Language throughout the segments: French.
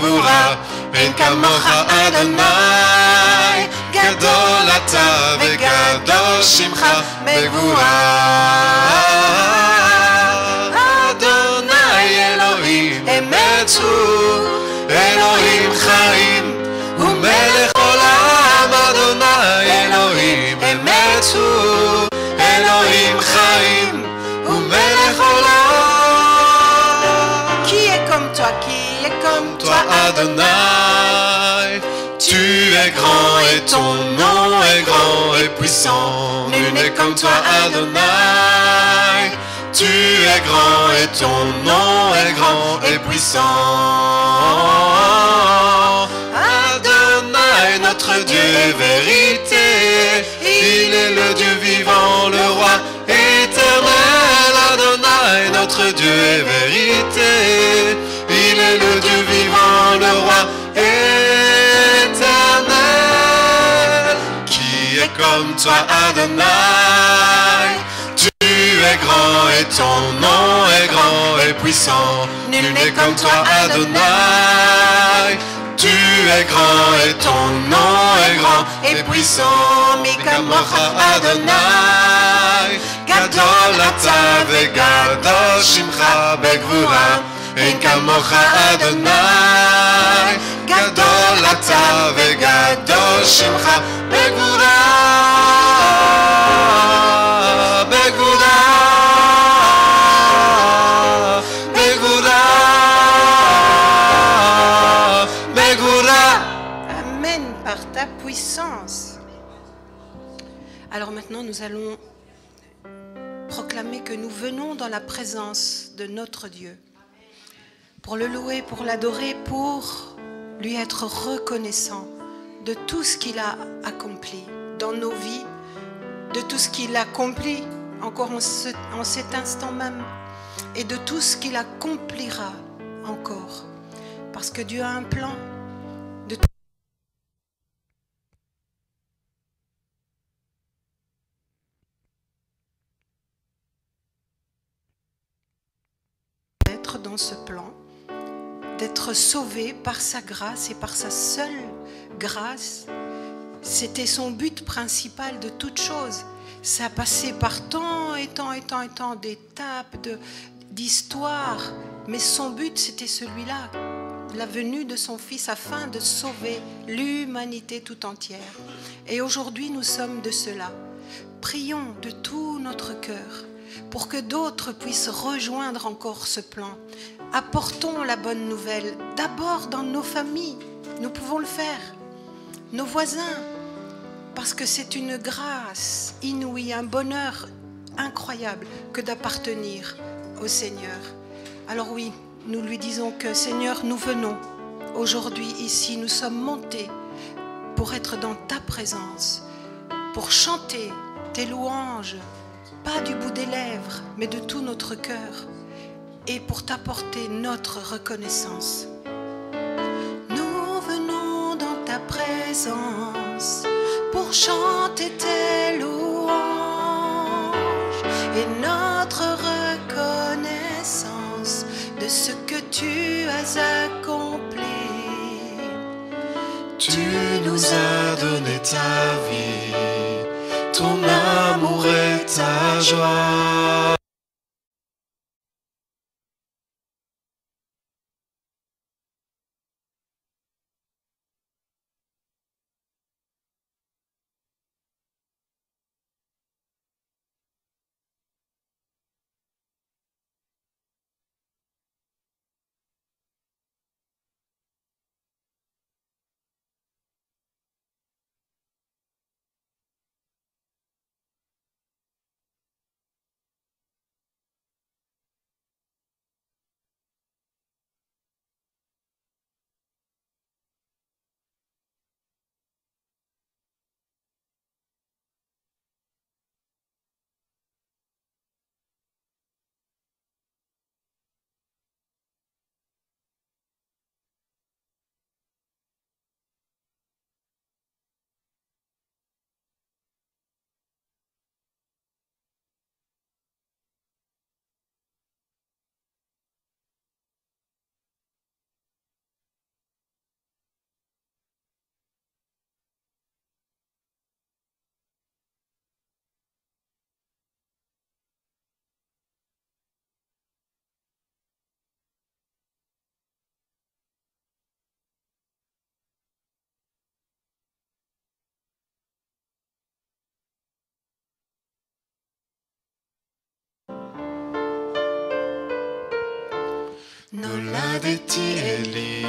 בגבורה, אין כמוך אדוני, גדול אתה וגדול שמך בגבורה. אדוני אלוהים אמת הוא, אלוהים חיים ומלך עולם. אדוני אלוהים אמת הוא, אלוהים חיים ומלך עולם. Qui est comme toi? Qui est comme toi, Adonai? Tu es grand et ton nom est grand et puissant. Nul n'est comme toi, Adonai. Tu es grand et ton nom est grand et puissant. Adonai, notre Dieu est vérité. Il est le Dieu vivant, le roi éternel. Adonai, notre Dieu est vérité. Il est le Dieu vivant, le roi éternel. Qui est comme toi, Adonai? Tu es grand et ton nom est grand et puissant. Nul n'est comme toi, Adonai. Tu es grand et ton nom est grand et puissant. Mikamocha Adonai. Gadol ata vegadol shimcha begvura. אין כמוך אדוני, גדול אתה וגדול שמך בגבורה, בגבורה, בגבורה, בגבורה. Amen par ta puissance. Alors maintenant nous allons proclamer que nous venons dans la présence de notre Dieu. Pour le louer, pour l'adorer, pour lui être reconnaissant de tout ce qu'il a accompli dans nos vies, de tout ce qu'il accomplit encore en cet instant même, et de tout ce qu'il accomplira encore. Parce que Dieu a un plan de être dans ce plan, d'être sauvé par sa grâce et par sa seule grâce. C'était son but principal de toute chose. Ça a passé par tant et tant et tant et tant d'étapes, d'histoires, mais son but c'était celui-là, la venue de son Fils afin de sauver l'humanité tout entière. Et aujourd'hui nous sommes de cela. Prions de tout notre cœur pour que d'autres puissent rejoindre encore ce plan. Apportons la bonne nouvelle, d'abord dans nos familles, nous pouvons le faire, nos voisins, parce que c'est une grâce inouïe, un bonheur incroyable que d'appartenir au Seigneur. Alors oui, nous lui disons que Seigneur, nous venons aujourd'hui ici, nous sommes montés pour être dans ta présence, pour chanter tes louanges, pas du bout des lèvres, mais de tout notre cœur, et pour t'apporter notre reconnaissance. Nous venons dans ta présence pour chanter tes louanges et notre reconnaissance de ce que tu as accompli. Tu nous as donné ta vie, ton amour et ta joie. נולדתי אלי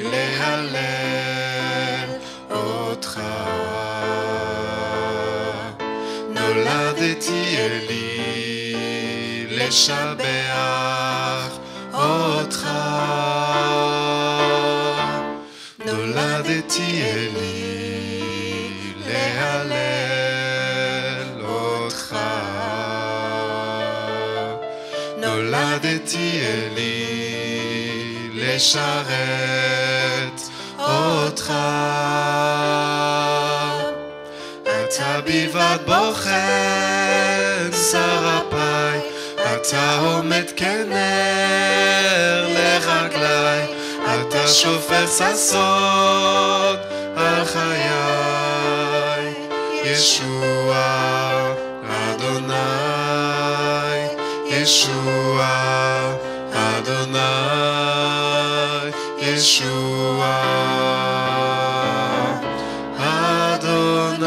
להלל אותך. נולדתי אלי לשבח אותך. נולדתי אלי להלל אותך. נולדתי אלי לשרת אותך. אתה בלבד בוחן שרפיי, אתה עומד כנר לרגליי, אתה שופך ששון על חיי. ישוע אדוני, ישוע אדוני, ישוע אדוני.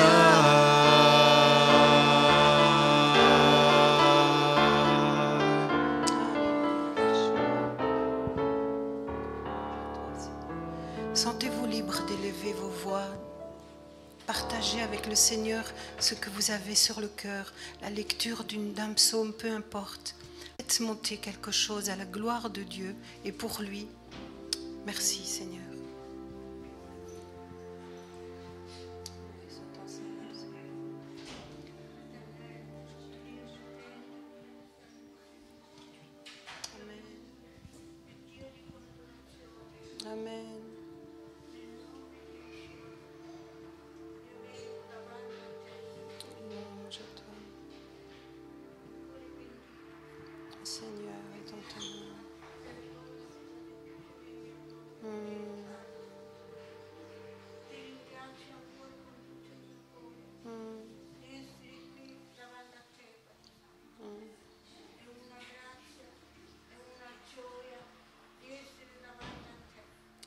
Sentez-vous libre d'élever vos voix. Partagez avec le Seigneur ce que vous avez sur le cœur, la lecture d'un psaume, peu importe. Faites monter quelque chose à la gloire de Dieu et pour lui. Merci Seigneur. Amen. Amen. Louange à toi. Seigneur, est en ton nom.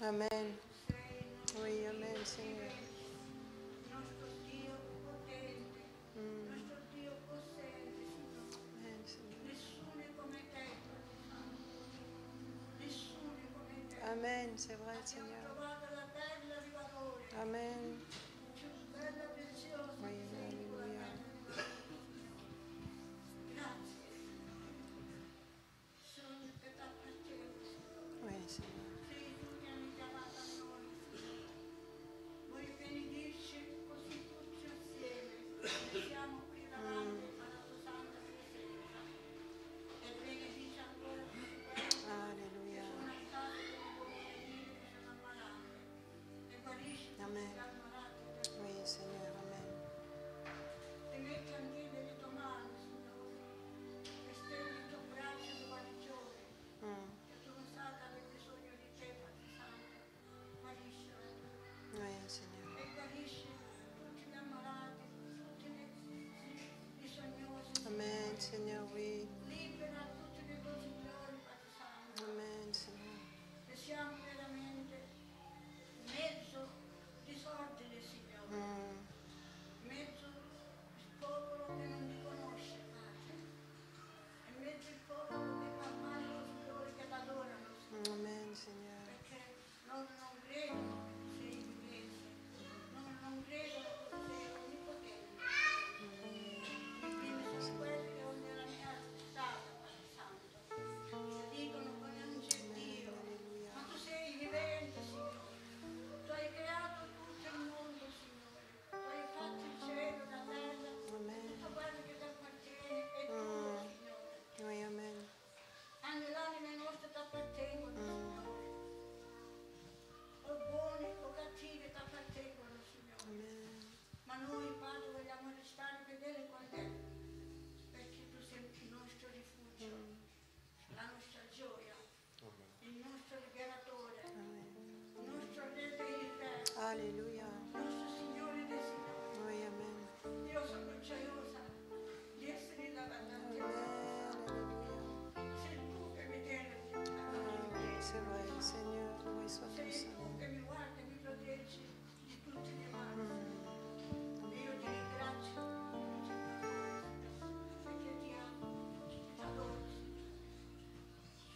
Amen. Oui, amen, Seigneur. Amen, c'est vrai, Seigneur. Amen. Oui, alléluia. Oui, Seigneur. Alléluia. Amen. Oui, Seigneur, amen. Oui, Seigneur. Amen, Seigneur, oui. Amen, Seigneur. Siamo veramente mezzo disordine, Signore, mezzo popolo che non ti conosce, Padre, e mezzo il popolo che fa male ai Signore, che l'adorano, Signore, Amen, Seigneur. perché non credono che tu sei inglese, non credono che tu sei onnipotente. I primi sono quelli che nella mia strada, Padre Santo, che dicono che non c'è Dio, ma tu sei vivente, Signore. Tu hai creato tutto il mondo, Signore. Tu hai fatto il cielo, la terra, tutto quello che ti appartiene è tuo, Signore. Oui, amen. Anche l'anima nostra ti appartengono, Signore. O buoni o cattivi ti appartengono, Signore. Amen. Ma noi, Padre, vogliamo restare fedeli con te, perché tu sei il nostro rifugio, la nostra gioia, il nostro liberatore, il nostro Re dei Re, Alléluia. il nostro Signore dei Signori. Oui, amen. Io sono gioiosa di essere davanti a te. Alléluia. Sei tu che mi tieni, C'est vrai, Seigneur, loué soit ton sei tu Saint-Nom. che mi guardi e mi proteggi di tutti i mali. E io ti ringrazio perché ti amo, ti adoro.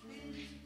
Benedici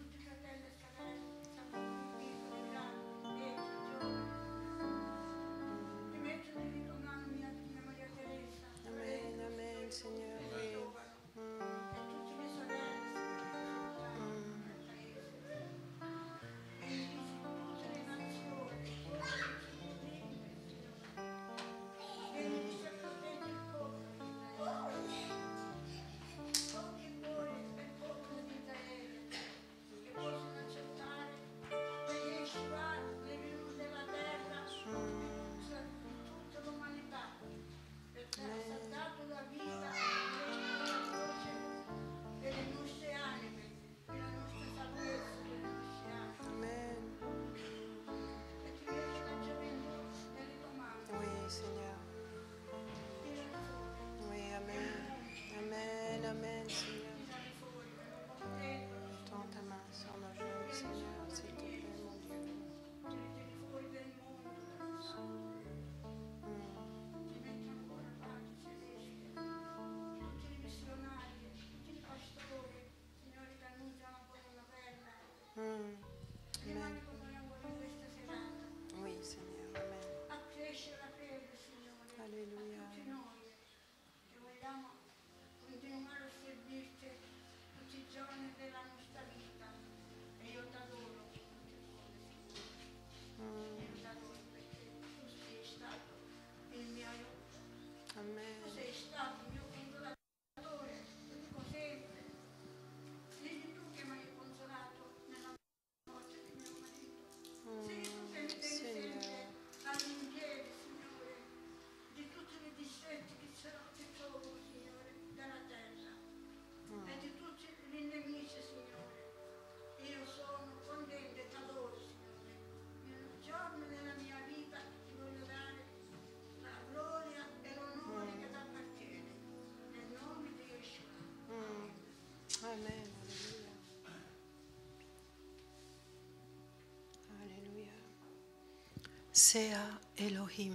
Sea Elohim,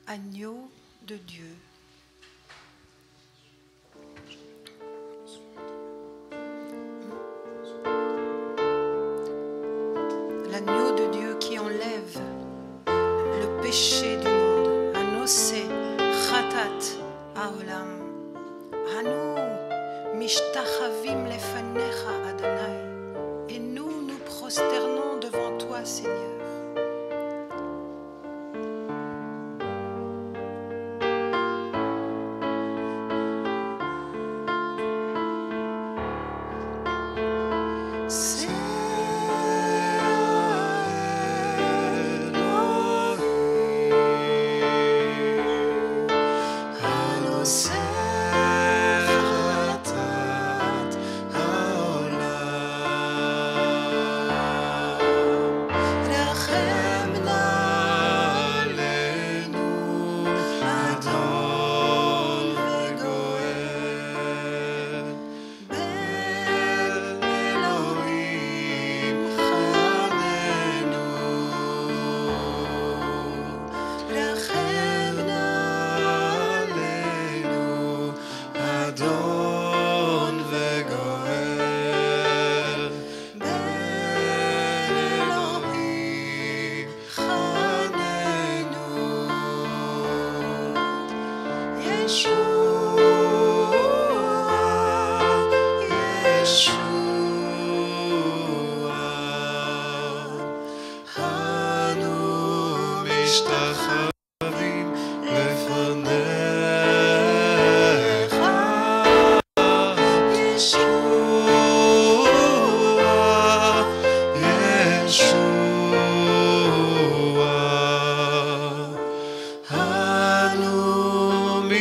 agneau de Dieu. L'agneau de Dieu qui enlève le péché du monde. Anosé Khatat Haolam. Anu Mishtachavim lefanecha Adonai. Et nous nous prosternons devant toi, Seigneur.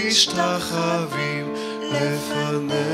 משתחווים לפניך.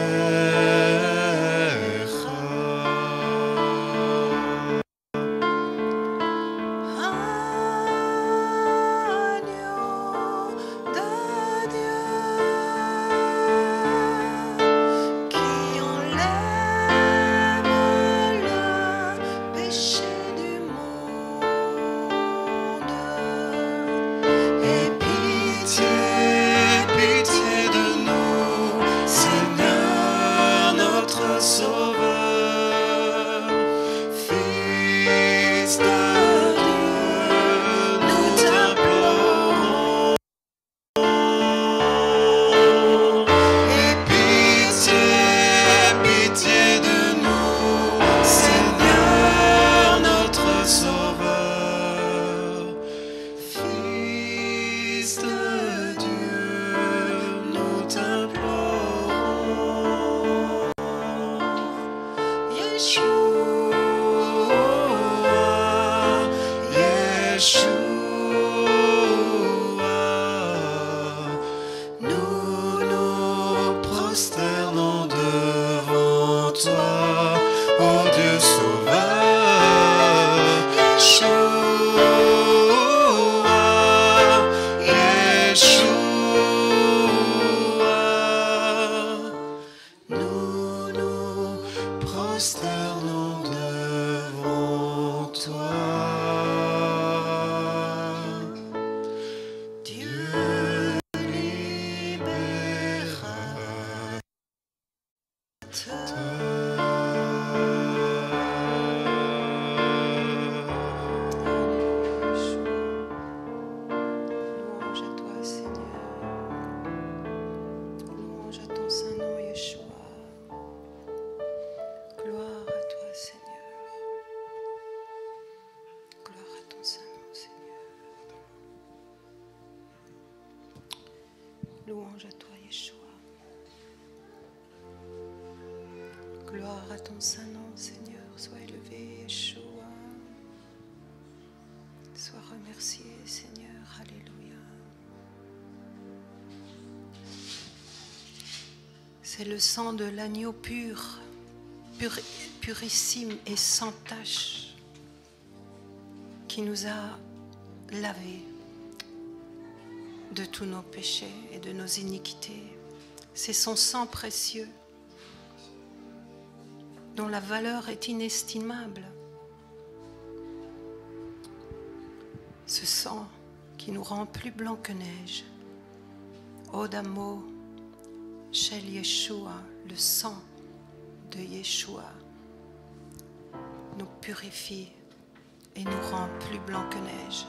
Louange à toi, Yeshua. Gloire à ton saint nom, Seigneur. Sois élevé, Yeshua. Sois remercié, Seigneur. Alléluia. C'est le sang de l'agneau pur, purissime et sans tache qui nous a lavés de tous nos péchés et de nos iniquités. C'est son sang précieux dont la valeur est inestimable. ce sang qui nous rend plus blanc que neige. Odamo Shel Yeshua, le sang de Yeshua nous purifie et nous rend plus blanc que neige.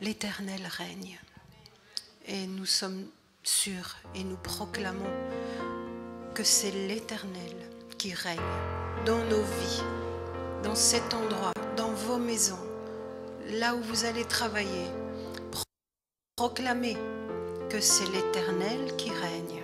L'Éternel règne et nous sommes sûrs et nous proclamons que c'est l'Éternel qui règne dans nos vies, dans cet endroit, dans vos maisons, là où vous allez travailler. Proclamez que c'est l'Éternel qui règne.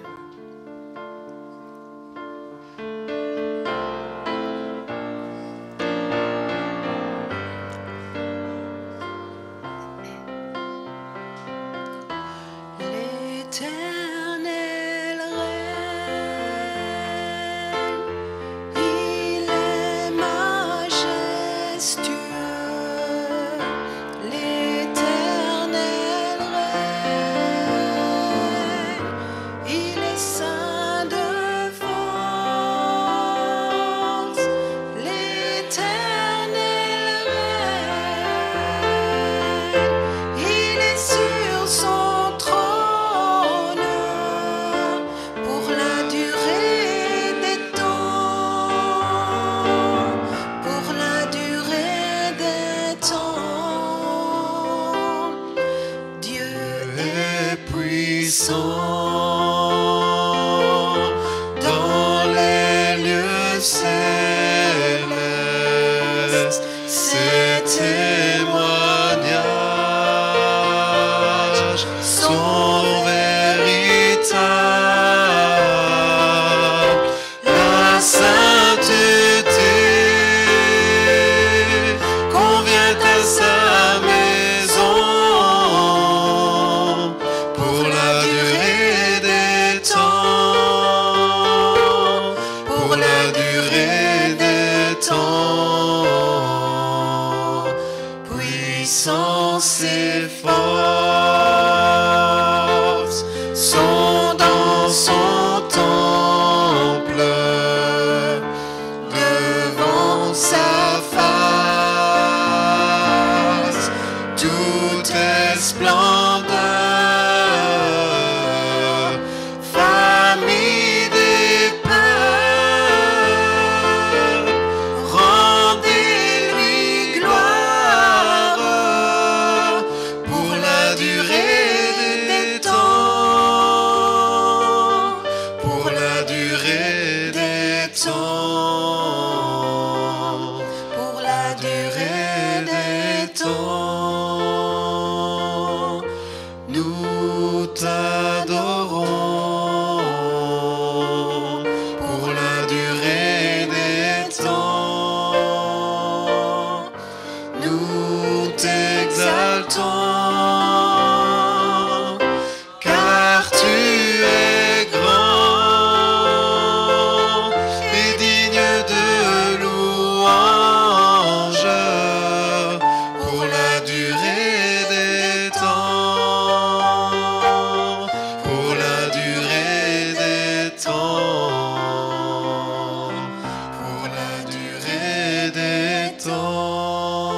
Il durée des temps, pour la durée des temps, nous t'adorons. Pour la durée des temps, nous t'exaltons. Car tu es grand et digne de louange. Pour la durée des temps, pour la durée des temps, pour la durée des temps,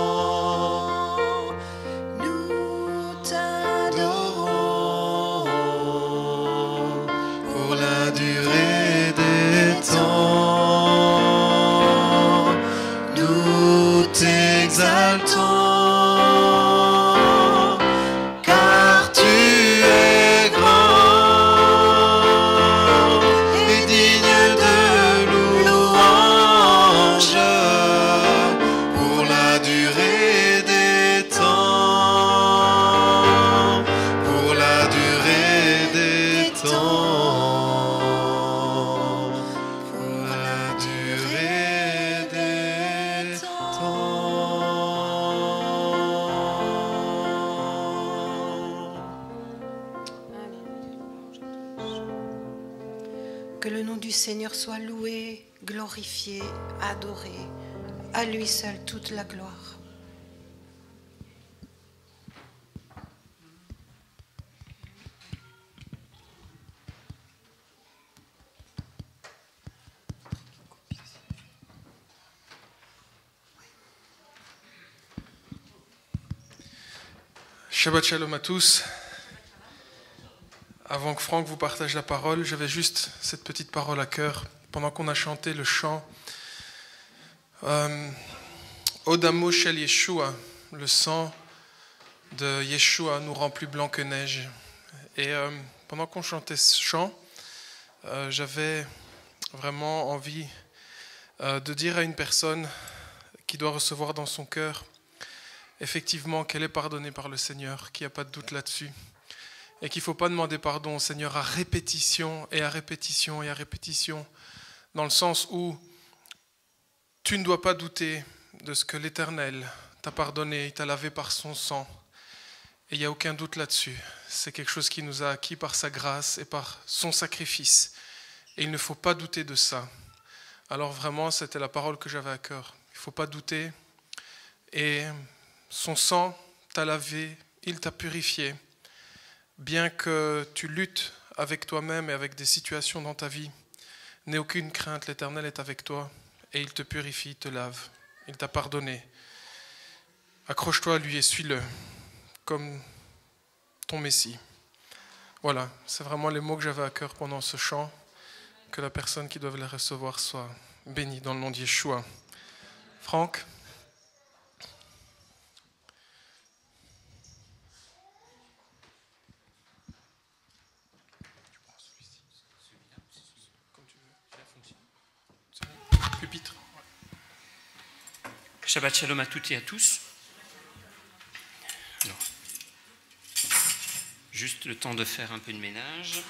nous t'adorons. pour la durée des temps, nous t'exaltons, car tu es grand et digne de louange. Pour la durée des temps, pour la durée des temps, pour la durée des temps. Que le nom du Seigneur soit loué, glorifié, adoré. À lui seul toute la gloire. Shabbat Shalom à tous. Avant que Franck vous partage la parole, j'avais juste cette petite parole à cœur. Pendant qu'on a chanté le chant Odamo Shel Yeshua, le sang de Yeshua nous rend plus blanc que neige. Et pendant qu'on chantait ce chant, j'avais vraiment envie de dire à une personne qui doit recevoir dans son cœur effectivement qu'elle est pardonnée par le Seigneur, qu'il n'y a pas de doute là-dessus. Et qu'il ne faut pas demander pardon au Seigneur à répétition et à répétition et à répétition, dans le sens où tu ne dois pas douter de ce que l'Éternel t'a pardonné, il t'a lavé par son sang. Et il n'y a aucun doute là-dessus. C'est quelque chose qui nous a acquis par sa grâce et par son sacrifice. Et il ne faut pas douter de ça. Alors vraiment, c'était la parole que j'avais à cœur. Il ne faut pas douter. Et son sang t'a lavé, il t'a purifié. Bien que tu luttes avec toi-même et avec des situations dans ta vie, n'aie aucune crainte, l'Éternel est avec toi et il te purifie, il te lave, il t'a pardonné. Accroche-toi à lui et suis-le comme ton Messie. Voilà, c'est vraiment les mots que j'avais à cœur pendant ce chant, que la personne qui doit les recevoir soit bénie dans le nom de Yeshua. Franck ? Pupitre. Shabbat Shalom à toutes et à tous. Alors, juste le temps de faire un peu de ménage.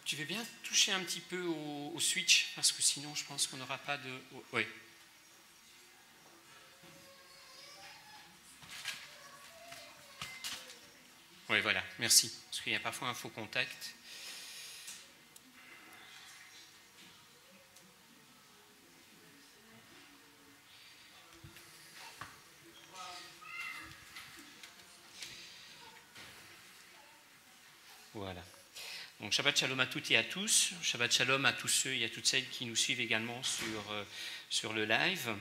Tu veux bien toucher un petit peu au switch, parce que sinon je pense qu'on n'aura pas de... Oui. Oui, voilà, merci. Parce qu'il y a parfois un faux contact. Voilà. Donc Shabbat Shalom à toutes et à tous. Shabbat Shalom à tous ceux et à toutes celles qui nous suivent également sur le live.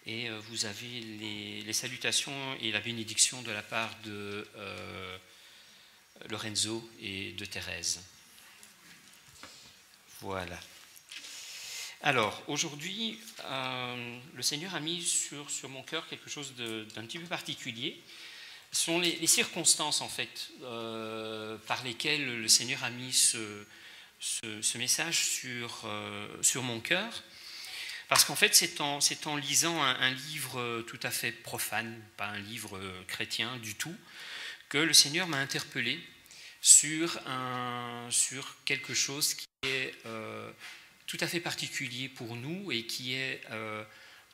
Et vous avez les salutations et la bénédiction de la part de Lorenzo et de Thérèse. Voilà. Alors, aujourd'hui, le Seigneur a mis sur mon cœur quelque chose d'un petit peu particulier. Ce sont les circonstances, en fait, par lesquelles le Seigneur a mis ce message sur mon cœur. Parce qu'en fait, c'est en lisant un livre tout à fait profane, pas un livre chrétien du tout, que le Seigneur m'a interpellé sur quelque chose qui est tout à fait particulier pour nous et qui est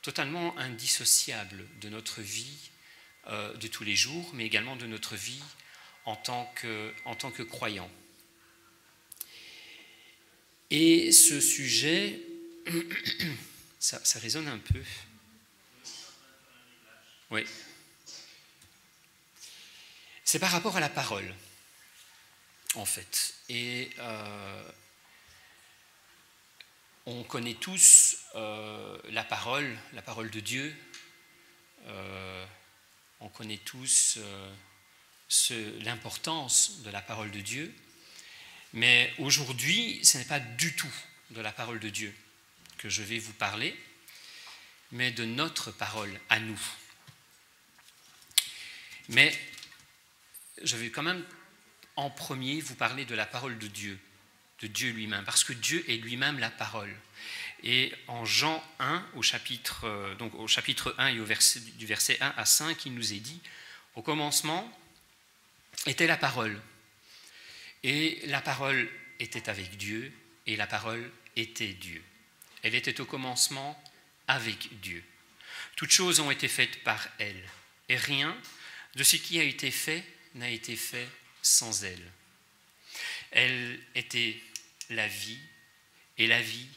totalement indissociable de notre vie de tous les jours, mais également de notre vie en tant que croyant. Et ce sujet, ça résonne un peu. Oui. C'est par rapport à la parole, en fait. Et on connaît tous la parole de Dieu. On connaît tous l'importance de la parole de Dieu. Mais aujourd'hui, ce n'est pas du tout de la parole de Dieu que je vais vous parler, mais de notre parole à nous. Mais je vais quand même en premier vous parler de la parole de Dieu lui-même, parce que Dieu est lui-même la parole. Et en Jean 1, au chapitre 1 et du verset 1 à 5, il nous est dit, au commencement était la parole, et la parole était avec Dieu, et la parole était Dieu. Elle était au commencement avec Dieu. Toutes choses ont été faites par elle, et rien de ce qui a été fait n'a été fait sans elle. Elle était la vie, et la vie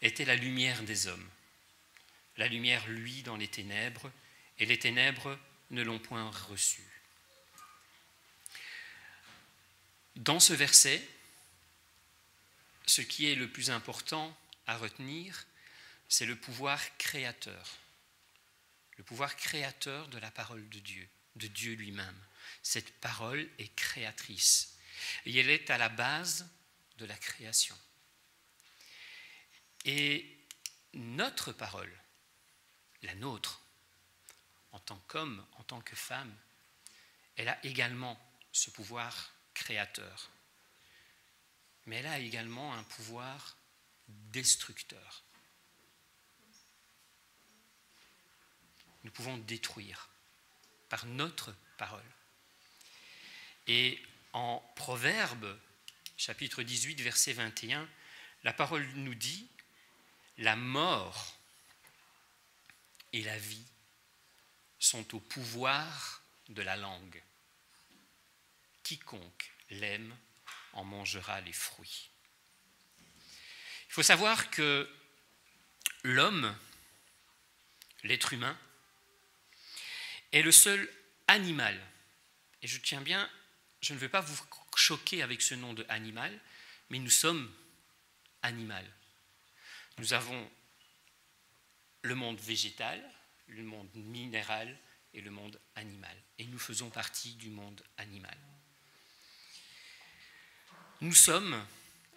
était la lumière des hommes. La lumière luit dans les ténèbres, et les ténèbres ne l'ont point reçue. Dans ce verset, ce qui est le plus important à retenir, c'est le pouvoir créateur. Le pouvoir créateur de la parole de Dieu lui-même. Cette parole est créatrice. Et elle est à la base de la création. Et notre parole, la nôtre, en tant qu'homme, en tant que femme, elle a également ce pouvoir créateur. Mais elle a également un pouvoir destructeur. Nous pouvons détruire par notre parole. Et en Proverbes, chapitre 18, verset 21, la parole nous dit « La mort et la vie sont au pouvoir de la langue. Quiconque l'aime en mangera les fruits. » Il faut savoir que l'homme, l'être humain, est le seul animal, et je tiens bien, je ne veux pas vous choquer avec ce nom de animal, mais nous sommes animal. Nous avons le monde végétal, le monde minéral et le monde animal, et nous faisons partie du monde animal. Nous sommes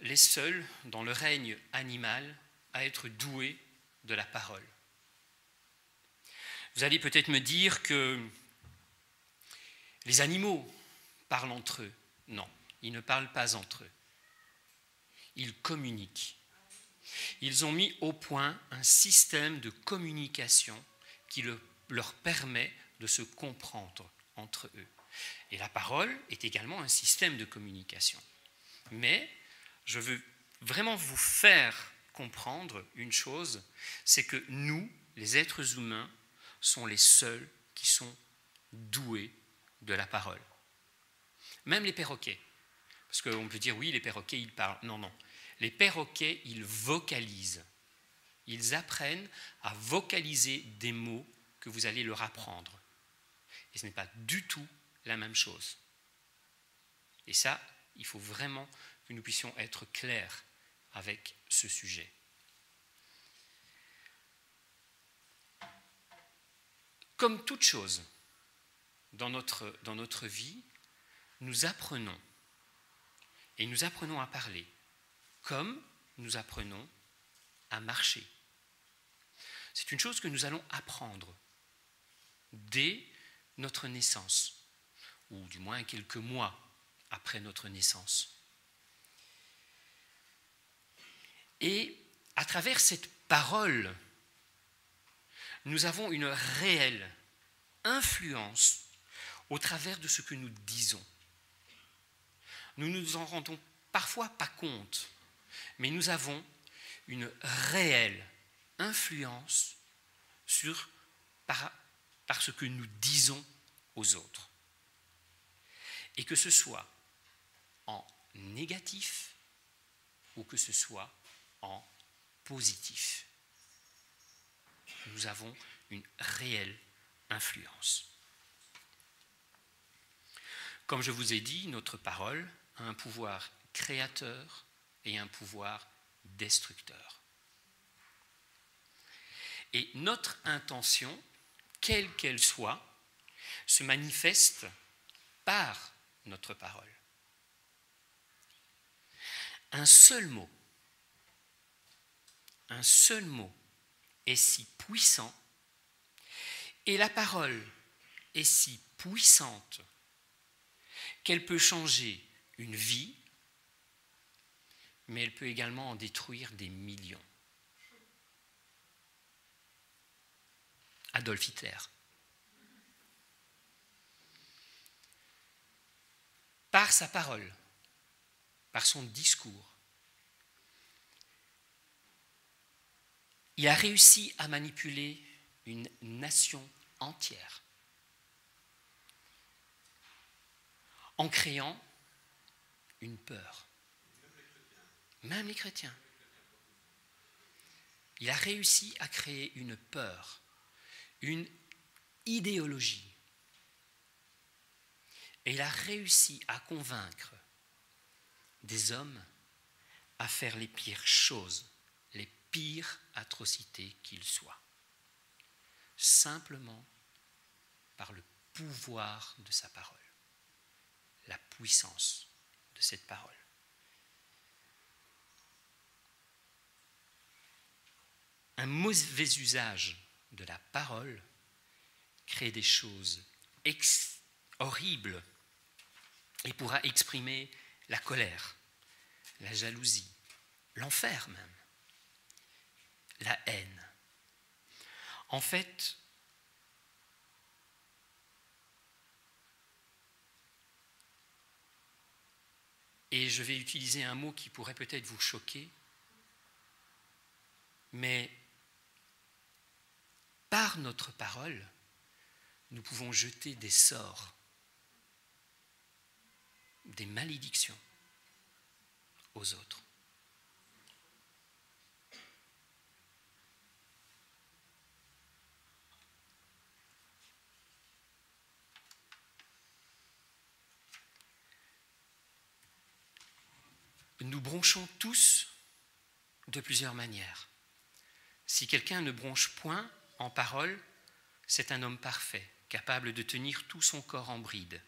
les seuls dans le règne animal à être doués de la parole. Vous allez peut-être me dire que les animaux parlent entre eux. Non, ils ne parlent pas entre eux. Ils communiquent. Ils ont mis au point un système de communication qui leur permet de se comprendre entre eux. Et la parole est également un système de communication. Mais je veux vraiment vous faire comprendre une chose, c'est que nous, les êtres humains, sont les seuls qui sont doués de la parole. Même les perroquets. Parce qu'on peut dire, oui, les perroquets, ils parlent. Non, non. Les perroquets, ils vocalisent. Ils apprennent à vocaliser des mots que vous allez leur apprendre. Et ce n'est pas du tout la même chose. Et ça, il faut vraiment que nous puissions être clairs avec ce sujet. Comme toute chose dans notre vie, nous apprenons. Et nous apprenons à parler, comme nous apprenons à marcher. C'est une chose que nous allons apprendre dès notre naissance, ou du moins quelques mois après notre naissance. Et à travers cette parole, nous avons une réelle influence au travers de ce que nous disons. Nous ne nous en rendons parfois pas compte, mais nous avons une réelle influence par ce que nous disons aux autres. Et que ce soit en négatif ou que ce soit en positif. Nous avons une réelle influence. Comme je vous ai dit, notre parole a un pouvoir créateur et un pouvoir destructeur. Et notre intention, quelle qu'elle soit, se manifeste par notre parole. Un seul mot est si puissant et la parole est si puissante qu'elle peut changer une vie, mais elle peut également en détruire des millions. Adolf Hitler. Par sa parole, par son discours, il a réussi à manipuler une nation entière en créant une peur. Même les chrétiens. Il a réussi à créer une peur, une idéologie. Et il a réussi à convaincre des hommes à faire les pires choses, les pires atrocités qu'ils soient, simplement par le pouvoir de sa parole, la puissance de cette parole. Un mauvais usage de la parole crée des choses horribles et pourra exprimer la colère, la jalousie, l'enfer même, la haine. En fait, et je vais utiliser un mot qui pourrait peut-être vous choquer, mais par notre parole, nous pouvons jeter des sorts, des malédictions aux autres. Nous bronchons tous de plusieurs manières. Si quelqu'un ne bronche point en parole, c'est un homme parfait, capable de tenir tout son corps en bride.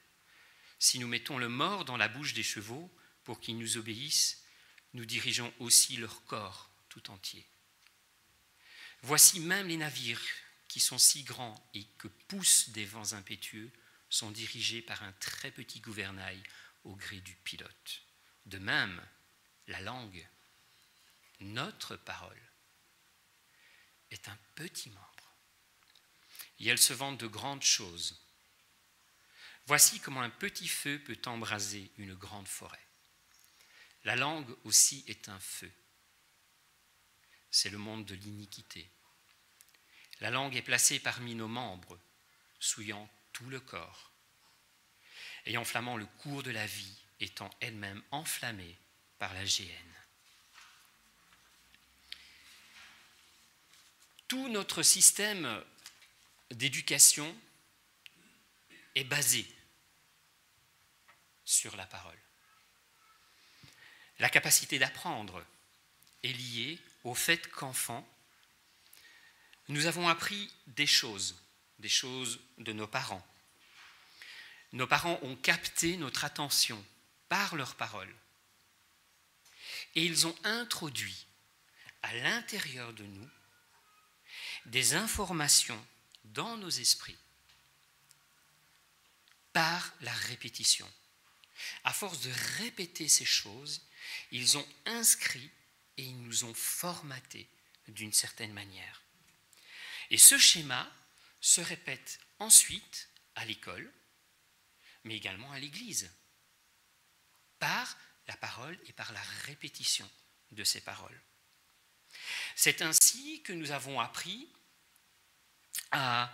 Si nous mettons le mors dans la bouche des chevaux pour qu'ils nous obéissent, nous dirigeons aussi leur corps tout entier. Voici même les navires qui sont si grands et que poussent des vents impétueux sont dirigés par un très petit gouvernail au gré du pilote. De même, la langue, notre parole, est un petit membre. Et elle se vante de grandes choses. Voici comment un petit feu peut embraser une grande forêt. La langue aussi est un feu. C'est le monde de l'iniquité. La langue est placée parmi nos membres, souillant tout le corps et enflammant le cours de la vie, étant elle-même enflammée par la géhenne. Tout notre système d'éducation est basé sur la parole. La capacité d'apprendre est liée au fait qu'enfant, nous avons appris des choses de nos parents. Nos parents ont capté notre attention par leurs paroles et ils ont introduit à l'intérieur de nous des informations dans nos esprits par la répétition. À force de répéter ces choses, ils ont inscrit et ils nous ont formatés d'une certaine manière. Et ce schéma se répète ensuite à l'école, mais également à l'église, par la parole et par la répétition de ces paroles. C'est ainsi que nous avons appris à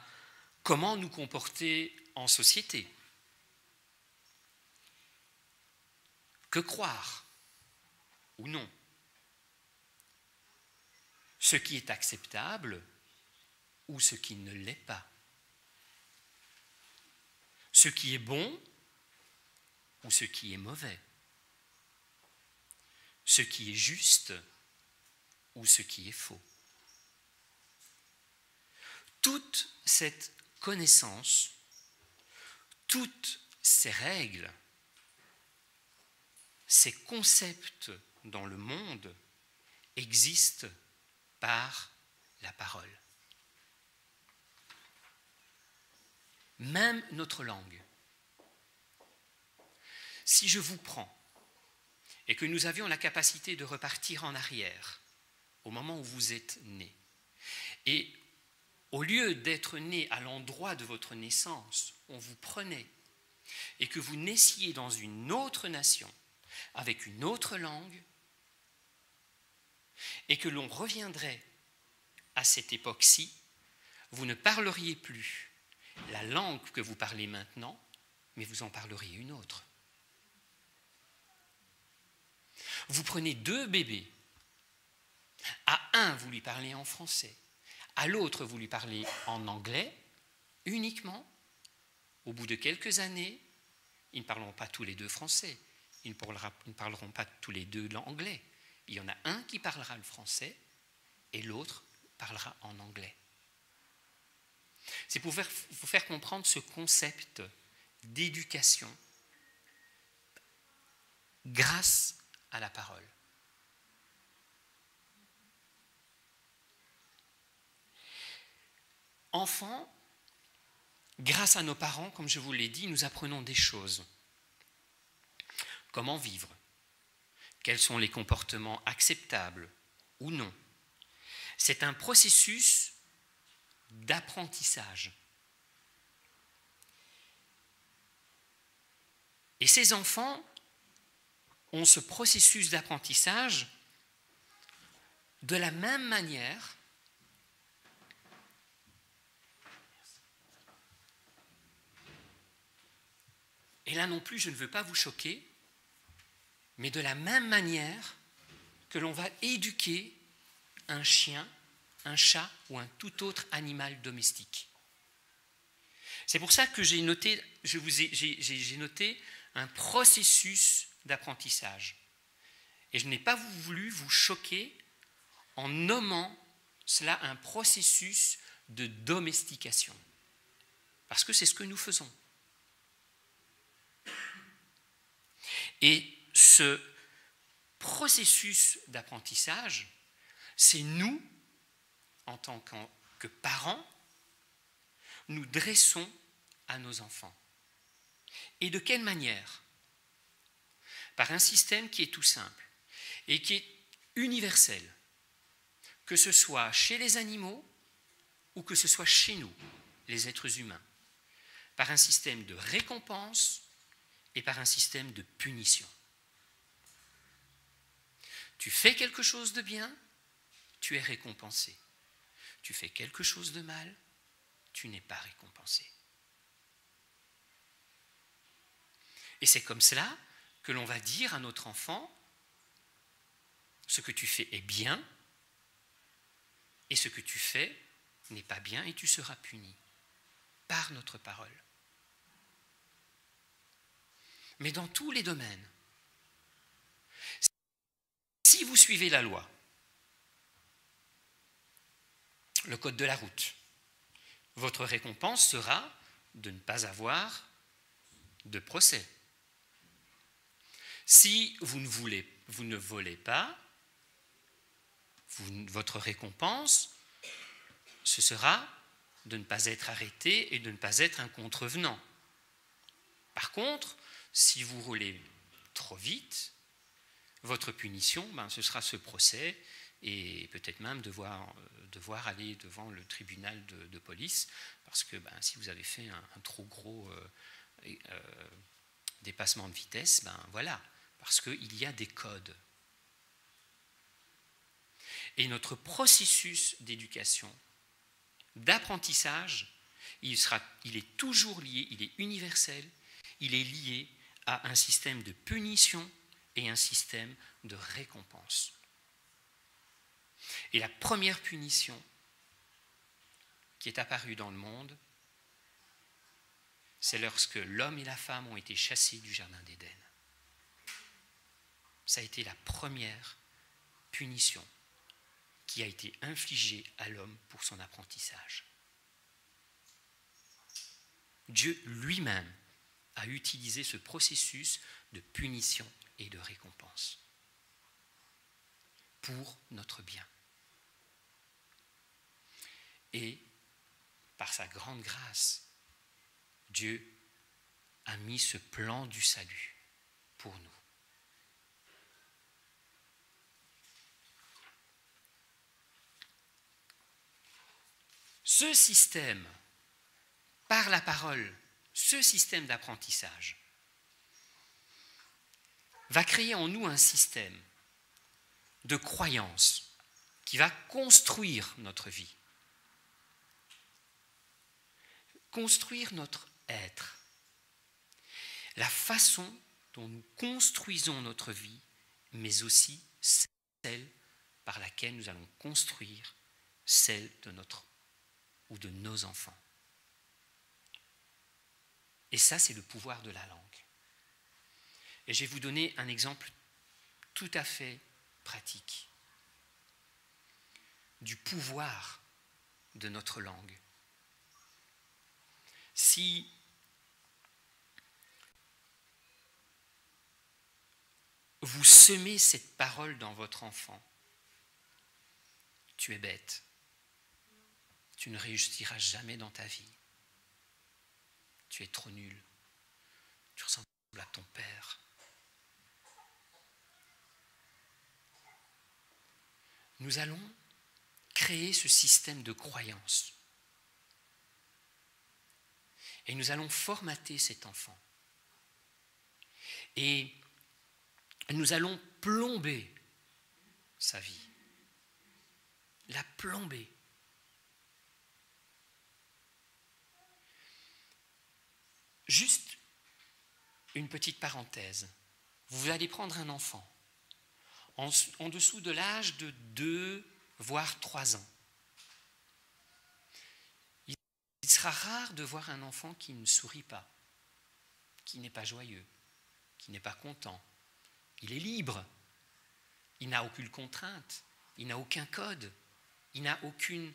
comment nous comporter en société. Que croire ou non? Ce qui est acceptable ou ce qui ne l'est pas? Ce qui est bon ou ce qui est mauvais? Ce qui est juste ou ce qui est faux? Toute cette connaissance, toutes ces règles, ces concepts dans le monde existent par la parole. Même notre langue. Si je vous prends et que nous avions la capacité de repartir en arrière au moment où vous êtes né, et au lieu d'être né à l'endroit de votre naissance, on vous prenait et que vous naissiez dans une autre nation, avec une autre langue, et que l'on reviendrait à cette époque-ci, vous ne parleriez plus la langue que vous parlez maintenant, mais vous en parleriez une autre. Vous prenez deux bébés, à un vous lui parlez en français, à l'autre vous lui parlez en anglais uniquement. Au bout de quelques années, ils ne parleront pas tous les deux français, ils ne parleront pas tous les deux l'anglais. Il y en a un qui parlera le français et l'autre parlera en anglais. C'est pour vous faire comprendre ce concept d'éducation grâce à la parole. Enfants, grâce à nos parents, comme je vous l'ai dit, nous apprenons des choses. Comment vivre? Quels sont les comportements acceptables ou non? C'est un processus d'apprentissage. Et ces enfants ont ce processus d'apprentissage de la même manière et là non plus je ne veux pas vous choquer, mais de la même manière que l'on va éduquer un chien, un chat ou un tout autre animal domestique. C'est pour ça que j'ai noté un processus d'apprentissage. Et je n'ai pas voulu vous choquer en nommant cela un processus de domestication. Parce que c'est ce que nous faisons. Et ce processus d'apprentissage, c'est nous, en tant que parents, nous dressons à nos enfants. Et de quelle manière? Par un système qui est tout simple et qui est universel, que ce soit chez les animaux ou que ce soit chez nous, les êtres humains, par un système de récompense et par un système de punition. Tu fais quelque chose de bien, tu es récompensé. Tu fais quelque chose de mal, tu n'es pas récompensé. Et c'est comme cela que l'on va dire à notre enfant, ce que tu fais est bien, et ce que tu fais n'est pas bien, et tu seras puni par notre parole. Mais dans tous les domaines, si vous suivez la loi, le code de la route, votre récompense sera de ne pas avoir de procès. Si vous ne volez pas, votre récompense, ce sera de ne pas être arrêté et de ne pas être un contrevenant. Par contre, si vous roulez trop vite, votre punition, ce sera ce procès et peut-être même devoir aller devant le tribunal de police, parce que si vous avez fait un trop gros dépassement de vitesse, voilà, parce qu'il y a des codes. Et notre processus d'éducation, d'apprentissage, il est toujours lié, il est universel, il est lié à un système de punition et un système de récompense. Et la première punition qui est apparue dans le monde, c'est lorsque l'homme et la femme ont été chassés du jardin d'Éden. Ça a été la première punition qui a été infligée à l'homme pour son apprentissage. Dieu lui-même a utilisé ce processus de punition et de récompense pour notre bien. Et par sa grande grâce, Dieu a mis ce plan du salut pour nous. Ce système, par la parole, ce système d'apprentissage, va créer en nous un système de croyance qui va construire notre vie, construire notre être, la façon dont nous construisons notre vie, mais aussi celle par laquelle nous allons construire celle de notre ou de nos enfants. Et ça, c'est le pouvoir de la langue. Et je vais vous donner un exemple tout à fait pratique du pouvoir de notre langue. Si vous semez cette parole dans votre enfant, tu es bête, tu ne réussiras jamais dans ta vie, tu es trop nul, tu ressembles à ton père. Nous allons créer ce système de croyance. Et nous allons formater cet enfant. Et nous allons plomber sa vie. La plomber. Juste une petite parenthèse. Vous allez prendre un enfant en dessous de l'âge de 2, voire 3 ans. Il sera rare de voir un enfant qui ne sourit pas, qui n'est pas joyeux, qui n'est pas content. Il est libre, il n'a aucune contrainte, il n'a aucun code, il n'a aucune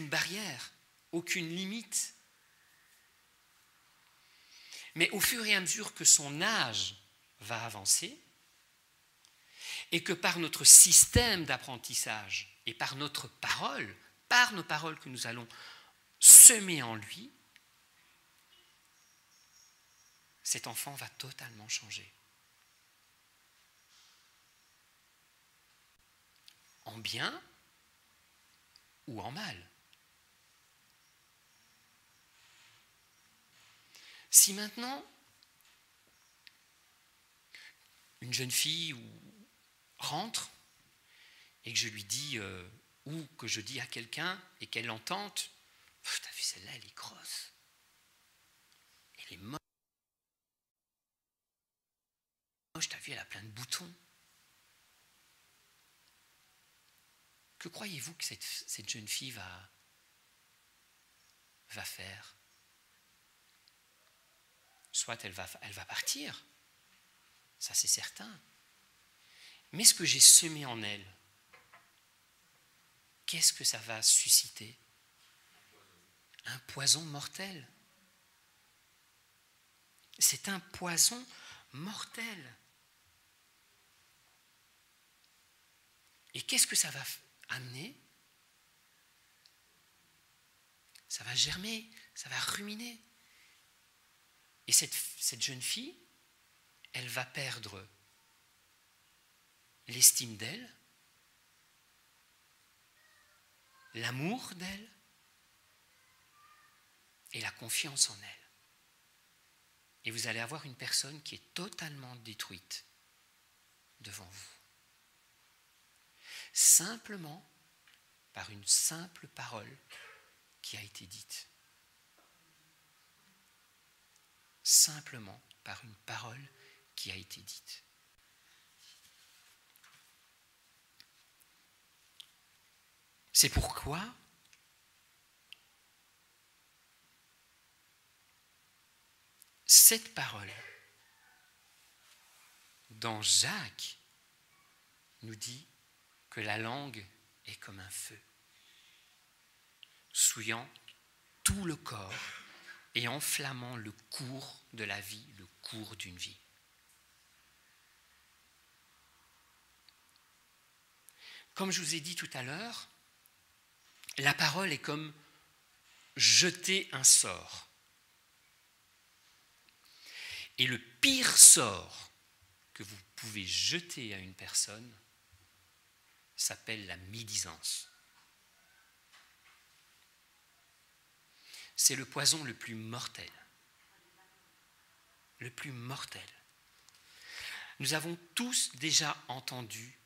barrière, aucune limite. Mais au fur et à mesure que son âge va avancer, et que par notre système d'apprentissage et par notre parole, par nos paroles que nous allons semer en lui, cet enfant va totalement changer. En bien ou en mal. Si maintenant, une jeune fille ou rentre et que je lui dis, ou que je dis à quelqu'un et qu'elle l'entende, t'as vu celle-là, elle est grosse, elle est moche, t'as vu, elle a plein de boutons. Que croyez-vous que cette jeune fille va faire? Soit elle va partir, ça c'est certain. Mais ce que j'ai semé en elle, qu'est-ce que ça va susciter? Un poison mortel. C'est un poison mortel. Et qu'est-ce que ça va amener? Ça va germer, ça va ruminer. Et cette jeune fille, elle va perdre l'estime d'elle, l'amour d'elle et la confiance en elle. Et vous allez avoir une personne qui est totalement détruite devant vous. Simplement par une simple parole qui a été dite. Simplement par une parole qui a été dite. C'est pourquoi cette parole dans Jacques nous dit que la langue est comme un feu, souillant tout le corps et enflammant le cours de la vie, le cours d'une vie. Comme je vous ai dit tout à l'heure, la parole est comme jeter un sort. Et le pire sort que vous pouvez jeter à une personne s'appelle la médisance. C'est le poison le plus mortel. Le plus mortel. Nous avons tous déjà entendu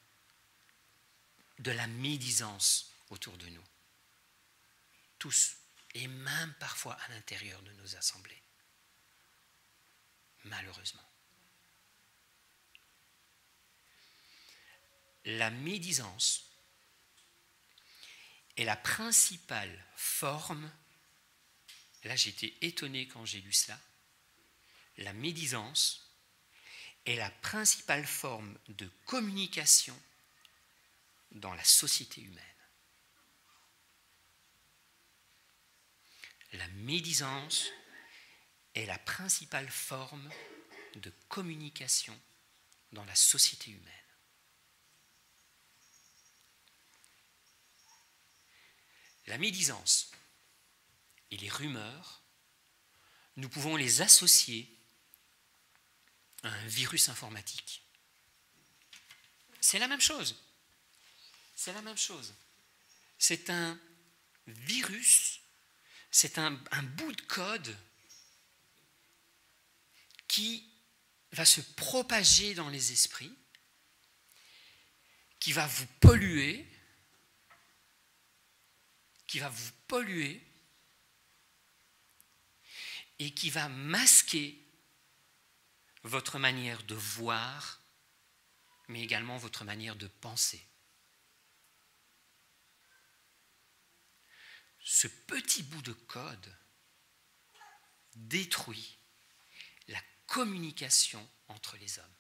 de la médisance autour de nous. Tous. Et même parfois à l'intérieur de nos assemblées. Malheureusement. La médisance est la principale forme, là j'ai été étonné quand j'ai lu cela, la médisance est la principale forme de communication dans la société humaine. La médisance est la principale forme de communication dans la société humaine. La médisance et les rumeurs, nous pouvons les associer à un virus informatique. C'est la même chose. C'est la même chose. C'est un virus, c'est un bout de code qui va se propager dans les esprits, qui va vous polluer, et qui va masquer votre manière de voir, mais également votre manière de penser. Ce petit bout de code détruit la communication entre les hommes.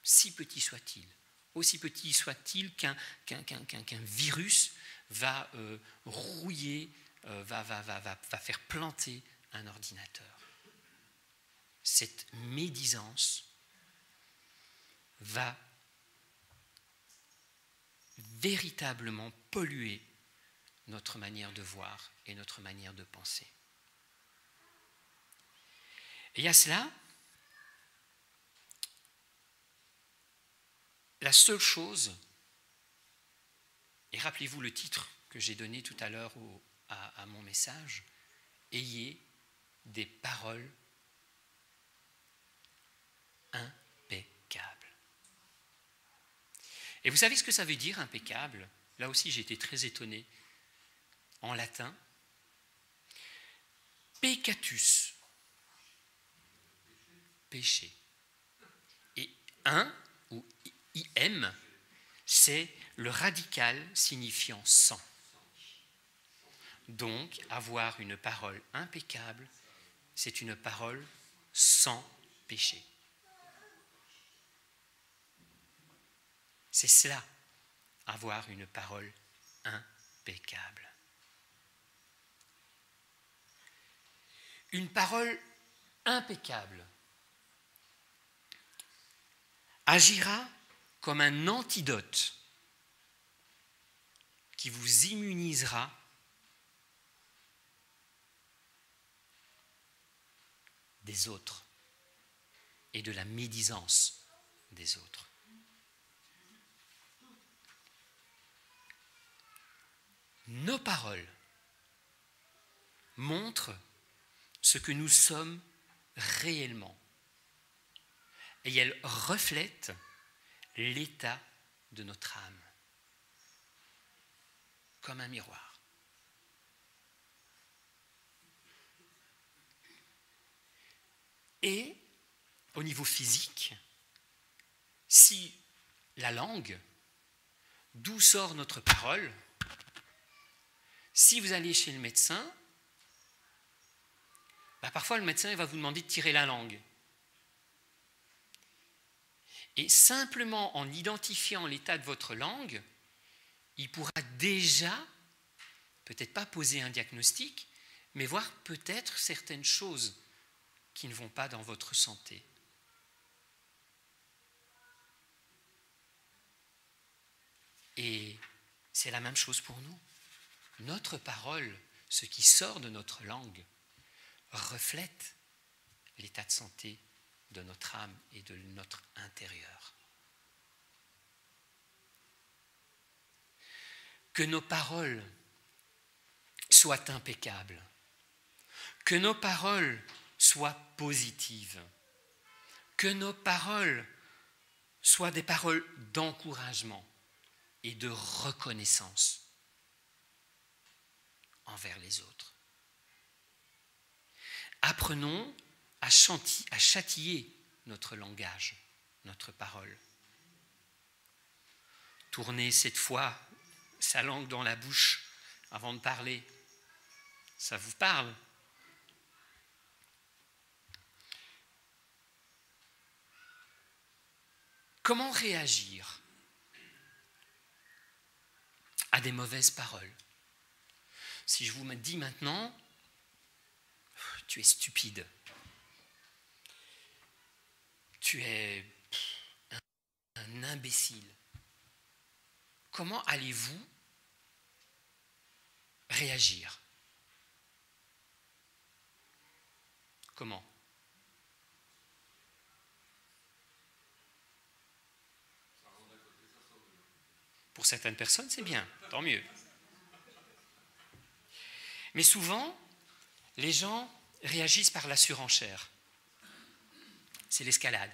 Si petit soit-il, aussi petit soit-il qu'un virus va rouiller, va faire planter un ordinateur. Cette médisance va véritablement polluer notre manière de voir et notre manière de penser. Et à cela, la seule chose, et rappelez-vous le titre que j'ai donné tout à l'heure à mon message, ayez des paroles impeccables. Et vous savez ce que ça veut dire, impeccable? Là aussi, j'ai été très étonné. En latin, peccatus, péché. Et un, ou im, c'est le radical signifiant sans. Donc, avoir une parole impeccable, c'est une parole sans péché. C'est cela, avoir une parole impeccable. Une parole impeccable agira comme un antidote qui vous immunisera des autres et de la médisance des autres. Nos paroles montrent ce que nous sommes réellement et elles reflètent l'état de notre âme comme un miroir. Et au niveau physique, si la langue, d'où sort notre parole, si vous allez chez le médecin, parfois le médecin il va vous demander de tirer la langue. Et simplement en identifiant l'état de votre langue, il pourra déjà, peut-être pas poser un diagnostic, mais voir peut-être certaines choses qui ne vont pas dans votre santé. Et c'est la même chose pour nous. Notre parole, ce qui sort de notre langue, reflète l'état de santé de notre âme et de notre intérieur. Que nos paroles soient impeccables, que nos paroles soient positives, que nos paroles soient des paroles d'encouragement et de reconnaissance envers les autres. Apprenons à châtier notre langage, notre parole. Tournez cette fois sa langue dans la bouche avant de parler. Ça vous parle? Comment réagir à des mauvaises paroles? Si je vous dis maintenant, tu es stupide, tu es un imbécile, comment allez-vous réagir? Comment? Pour certaines personnes, c'est bien, tant mieux. Mais souvent, les gens réagissent par la surenchère. C'est l'escalade.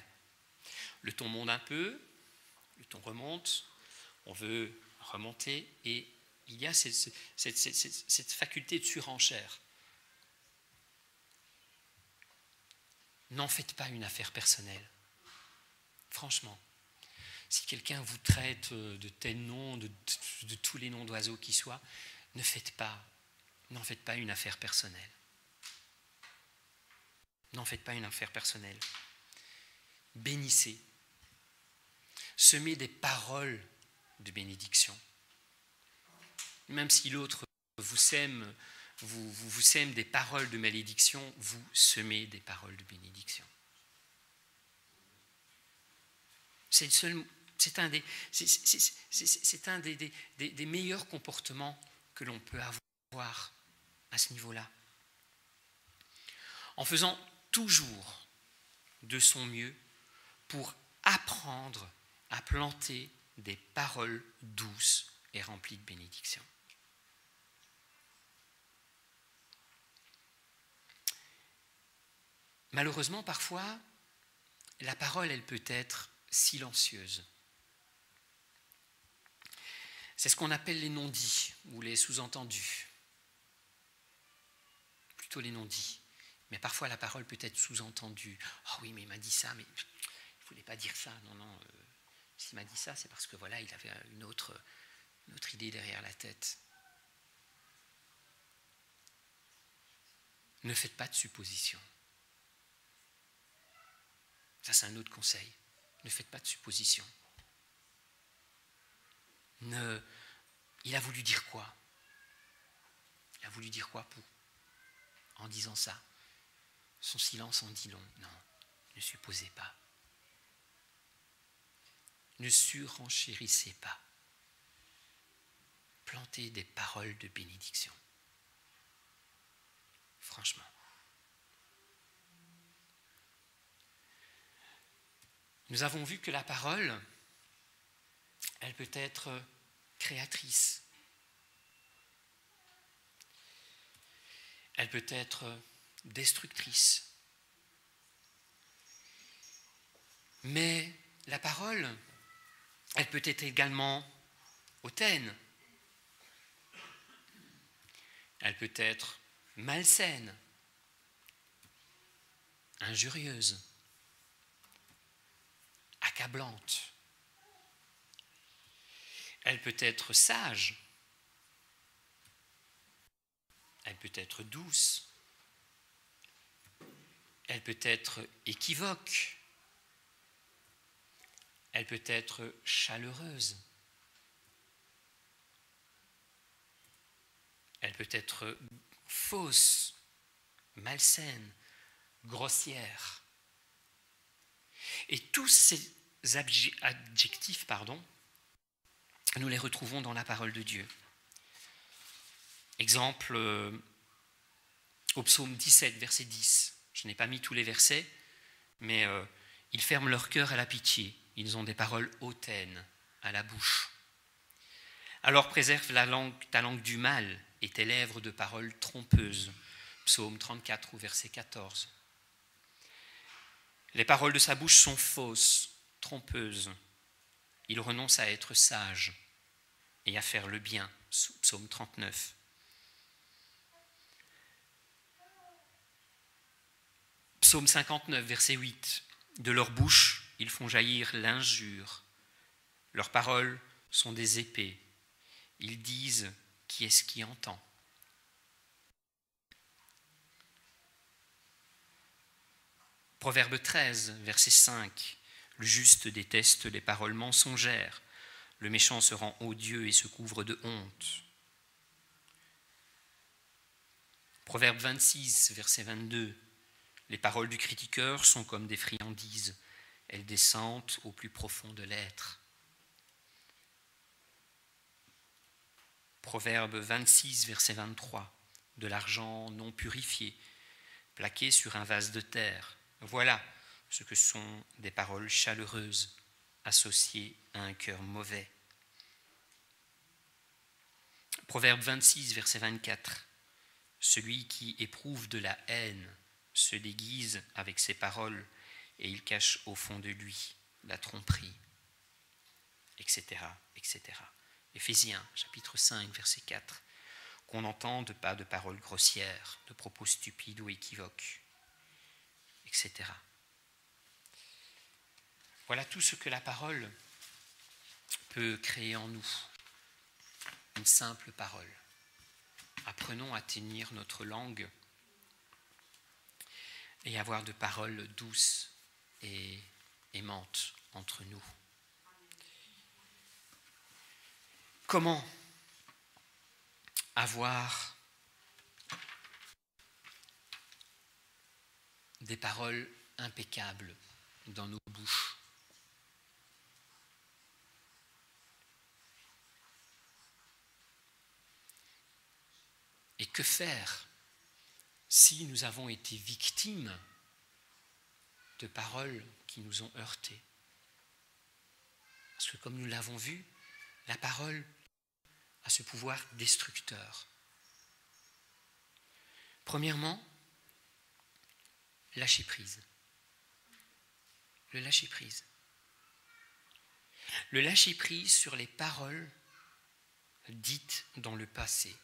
Le ton monte un peu, le ton remonte, on veut remonter, et il y a cette faculté de surenchère. N'en faites pas une affaire personnelle. Franchement, si quelqu'un vous traite de tel nom, de tous les noms d'oiseaux qui soient, n'en faites pas une affaire personnelle. N'en faites pas une affaire personnelle. Bénissez. Semez des paroles de bénédiction. Même si l'autre vous sème des paroles de malédiction, vous semez des paroles de bénédiction. C'est un des meilleurs comportements que l'on peut avoir à ce niveau-là. En faisant toujours de son mieux pour apprendre à planter des paroles douces et remplies de bénédictions. Malheureusement, parfois, la parole, elle peut être silencieuse. C'est ce qu'on appelle les non-dits ou les sous-entendus. Plutôt les non-dits. Mais parfois la parole peut être sous-entendue. « Ah oui, mais il m'a dit ça, mais il ne voulait pas dire ça. » Non, s'il m'a dit ça, c'est parce que voilà, il avait une autre idée derrière la tête. Ne faites pas de suppositions. Ça, c'est un autre conseil. Ne faites pas de suppositions. Il a voulu dire quoi? Il a voulu dire quoi en disant ça? Son silence en dit long. Non, ne supposez pas. Ne surenchérissez pas. Plantez des paroles de bénédiction. Franchement. Nous avons vu que la parole, elle peut être créatrice. Elle peut être destructrice. Mais la parole, elle peut être également hautaine. Elle peut être malsaine, injurieuse, accablante. Elle peut être sage. Elle peut être douce. Elle peut être équivoque. Elle peut être chaleureuse. Elle peut être fausse, malsaine, grossière. Et tous ces adjectifs, nous les retrouvons dans la parole de Dieu. Exemple, au psaume 17, verset 10. Je n'ai pas mis tous les versets, mais ils ferment leur cœur à la pitié. Ils ont des paroles hautaines à la bouche. Alors préserve ta langue du mal et tes lèvres de paroles trompeuses. Psaume 34, verset 14. Les paroles de sa bouche sont fausses, trompeuses. Il renonce à être sage et à faire le bien. Psaume 39. Psaume 59, verset 8. De leur bouche, ils font jaillir l'injure. Leurs paroles sont des épées. Ils disent, qui est-ce qui entend? Proverbe 13, verset 5. Le juste déteste les paroles mensongères. Le méchant se rend odieux et se couvre de honte. Proverbe 26, verset 22. Les paroles du critiqueur sont comme des friandises. Elles descendent au plus profond de l'être. Proverbe 26, verset 23. De l'argent non purifié, plaqué sur un vase de terre. Voilà ce que sont des paroles chaleureuses associées à un cœur mauvais. Proverbe 26, verset 24. Celui qui éprouve de la haine se déguise avec ses paroles et il cache au fond de lui la tromperie, etc., etc. Éphésiens, chapitre 5, verset 4. Qu'on n'entende pas de paroles grossières, de propos stupides ou équivoques, etc. Voilà tout ce que la parole peut créer en nous. Une simple parole. Apprenons à tenir notre langue et avoir de paroles douces et aimantes entre nous. Comment avoir des paroles impeccables dans nos bouches? Et que faire si nous avons été victimes de paroles qui nous ont heurtés? Parce que comme nous l'avons vu, la parole a ce pouvoir destructeur. Premièrement, lâcher prise. Le lâcher prise. Le lâcher prise sur les paroles dites dans le passé.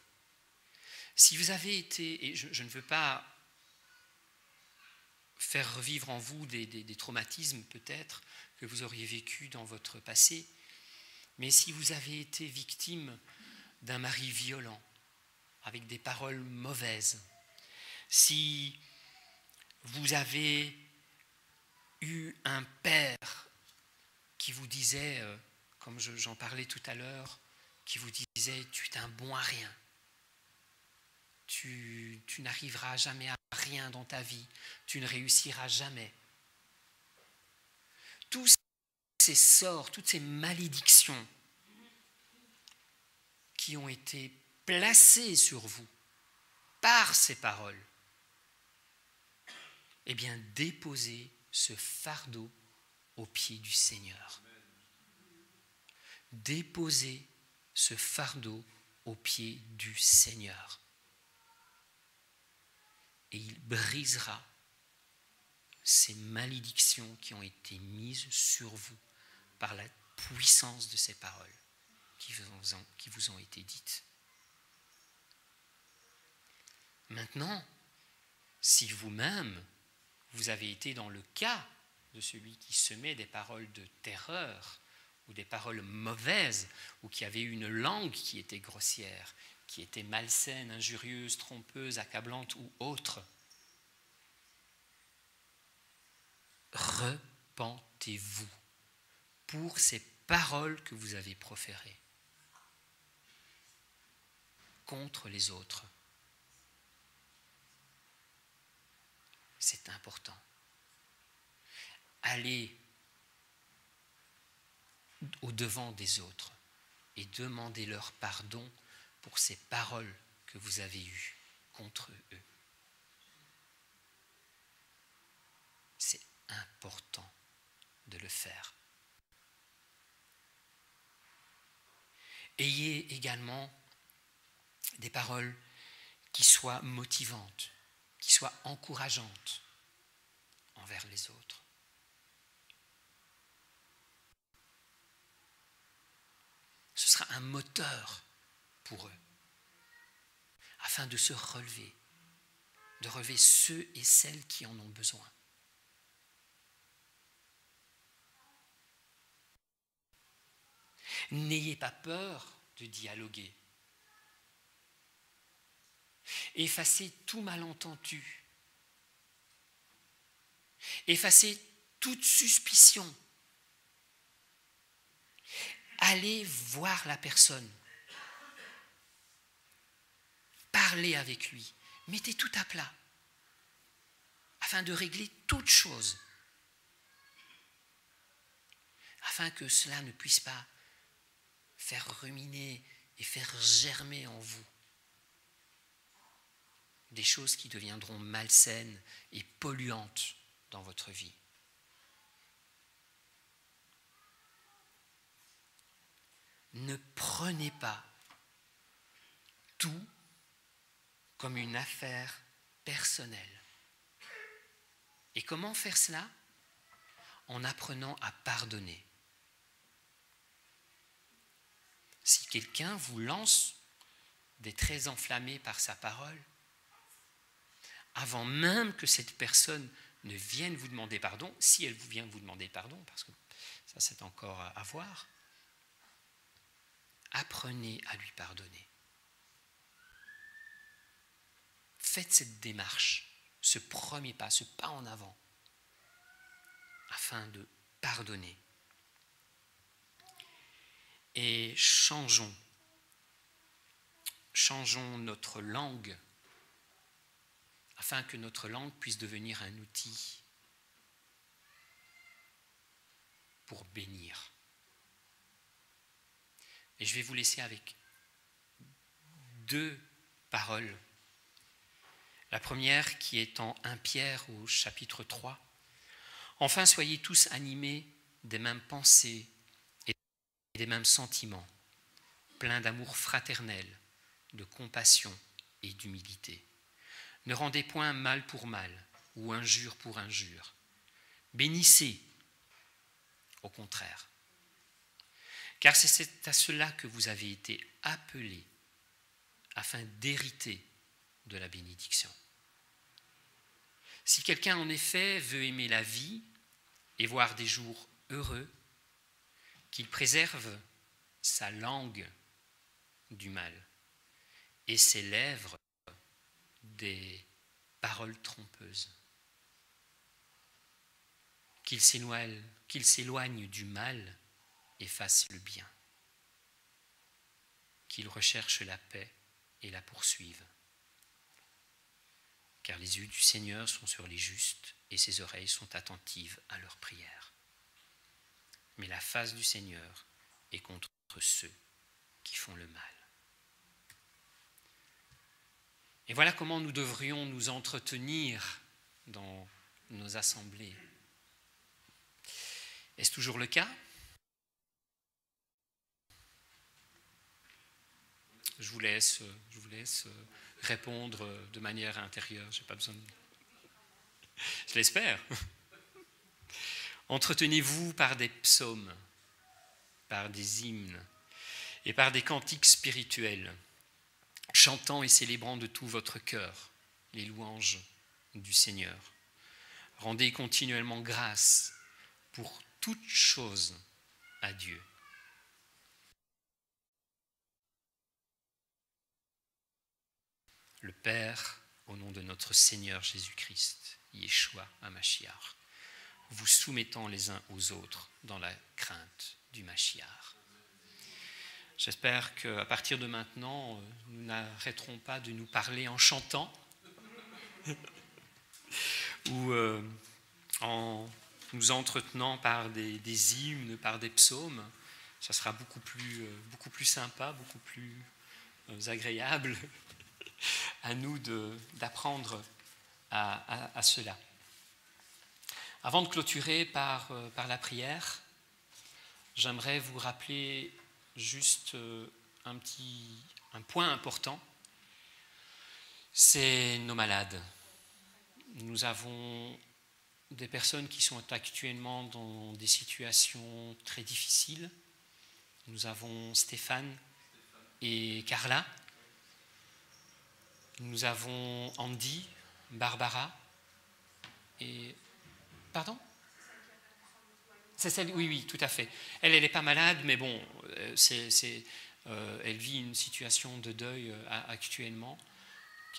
Si vous avez été, et je ne veux pas faire revivre en vous des traumatismes peut-être que vous auriez vécu dans votre passé, mais si vous avez été victime d'un mari violent, avec des paroles mauvaises, si vous avez eu un père qui vous disait, comme j'en parlais tout à l'heure, qui vous disait « tu es un bon à rien », tu n'arriveras jamais à rien dans ta vie, tu ne réussiras jamais. Tous ces sorts, toutes ces malédictions qui ont été placées sur vous par ces paroles, eh bien, déposez ce fardeau aux pieds du Seigneur. Déposez ce fardeau aux pieds du Seigneur. Et il brisera ces malédictions qui ont été mises sur vous par la puissance de ces paroles qui vous ont été dites. Maintenant, si vous-même, vous avez été dans le cas de celui qui semait des paroles de terreur ou des paroles mauvaises ou qui avait une langue qui était grossière, qui était malsaine, injurieuse, trompeuse, accablante ou autre, repentez-vous pour ces paroles que vous avez proférées contre les autres. C'est important. Allez au-devant des autres et demandez-leur pardon pour ces paroles que vous avez eues contre eux. C'est important de le faire. Ayez également des paroles qui soient motivantes, qui soient encourageantes envers les autres. Ce sera un moteur pour eux, afin de se relever, de relever ceux et celles qui en ont besoin. N'ayez pas peur de dialoguer. Effacez tout malentendu. Effacez toute suspicion. Allez voir la personne. Parlez avec lui. Mettez tout à plat afin de régler toute chose. Afin que cela ne puisse pas faire ruminer et faire germer en vous des choses qui deviendront malsaines et polluantes dans votre vie. Ne prenez pas tout comme une affaire personnelle. Et comment faire cela? En apprenant à pardonner. Si quelqu'un vous lance des traits enflammés par sa parole, avant même que cette personne ne vienne vous demander pardon, si elle vient vous demander pardon, parce que ça c'est encore à voir, apprenez à lui pardonner. Faites cette démarche, ce premier pas, ce pas en avant, afin de pardonner. Et changeons notre langue, afin que notre langue puisse devenir un outil pour bénir. Et je vais vous laisser avec 2 paroles. La première qui est en 1 Pierre au chapitre 3. « Enfin, soyez tous animés des mêmes pensées et des mêmes sentiments, pleins d'amour fraternel, de compassion et d'humilité. Ne rendez point mal pour mal ou injure pour injure. Bénissez, au contraire. Car c'est à cela que vous avez été appelés, afin d'hériter de la bénédiction. Si quelqu'un en effet veut aimer la vie et voir des jours heureux, qu'il préserve sa langue du mal et ses lèvres des paroles trompeuses, qu'il s'éloigne du mal et fasse le bien, qu'il recherche la paix et la poursuive. Car les yeux du Seigneur sont sur les justes et ses oreilles sont attentives à leurs prières. Mais la face du Seigneur est contre ceux qui font le mal. Et voilà comment nous devrions nous entretenir dans nos assemblées. Est-ce toujours le cas ? Je vous laisse répondre de manière intérieure. J'ai pas besoin de... Je l'espère. Entretenez-vous par des psaumes, par des hymnes et par des cantiques spirituels, chantant et célébrant de tout votre cœur les louanges du Seigneur. Rendez continuellement grâce pour toutes choses à Dieu. Le Père, au nom de notre Seigneur Jésus-Christ, Yeshua HaMashiach, vous soumettant les uns aux autres dans la crainte du Mashiach. J'espère qu'à partir de maintenant, nous n'arrêterons pas de nous parler en chantant ou en nous entretenant par des hymnes, par des psaumes. Ça sera beaucoup plus sympa, beaucoup plus agréable à nous d'apprendre à cela. Avant de clôturer par la prière, j'aimerais vous rappeler juste un point important, c'est nos malades. Nous avons des personnes qui sont actuellement dans des situations très difficiles. Nous avons Stéphane et Carla. Nous avons Andy, Barbara et... Pardon ? C'est celle, oui, tout à fait. Elle n'est pas malade, mais bon, elle vit une situation de deuil actuellement.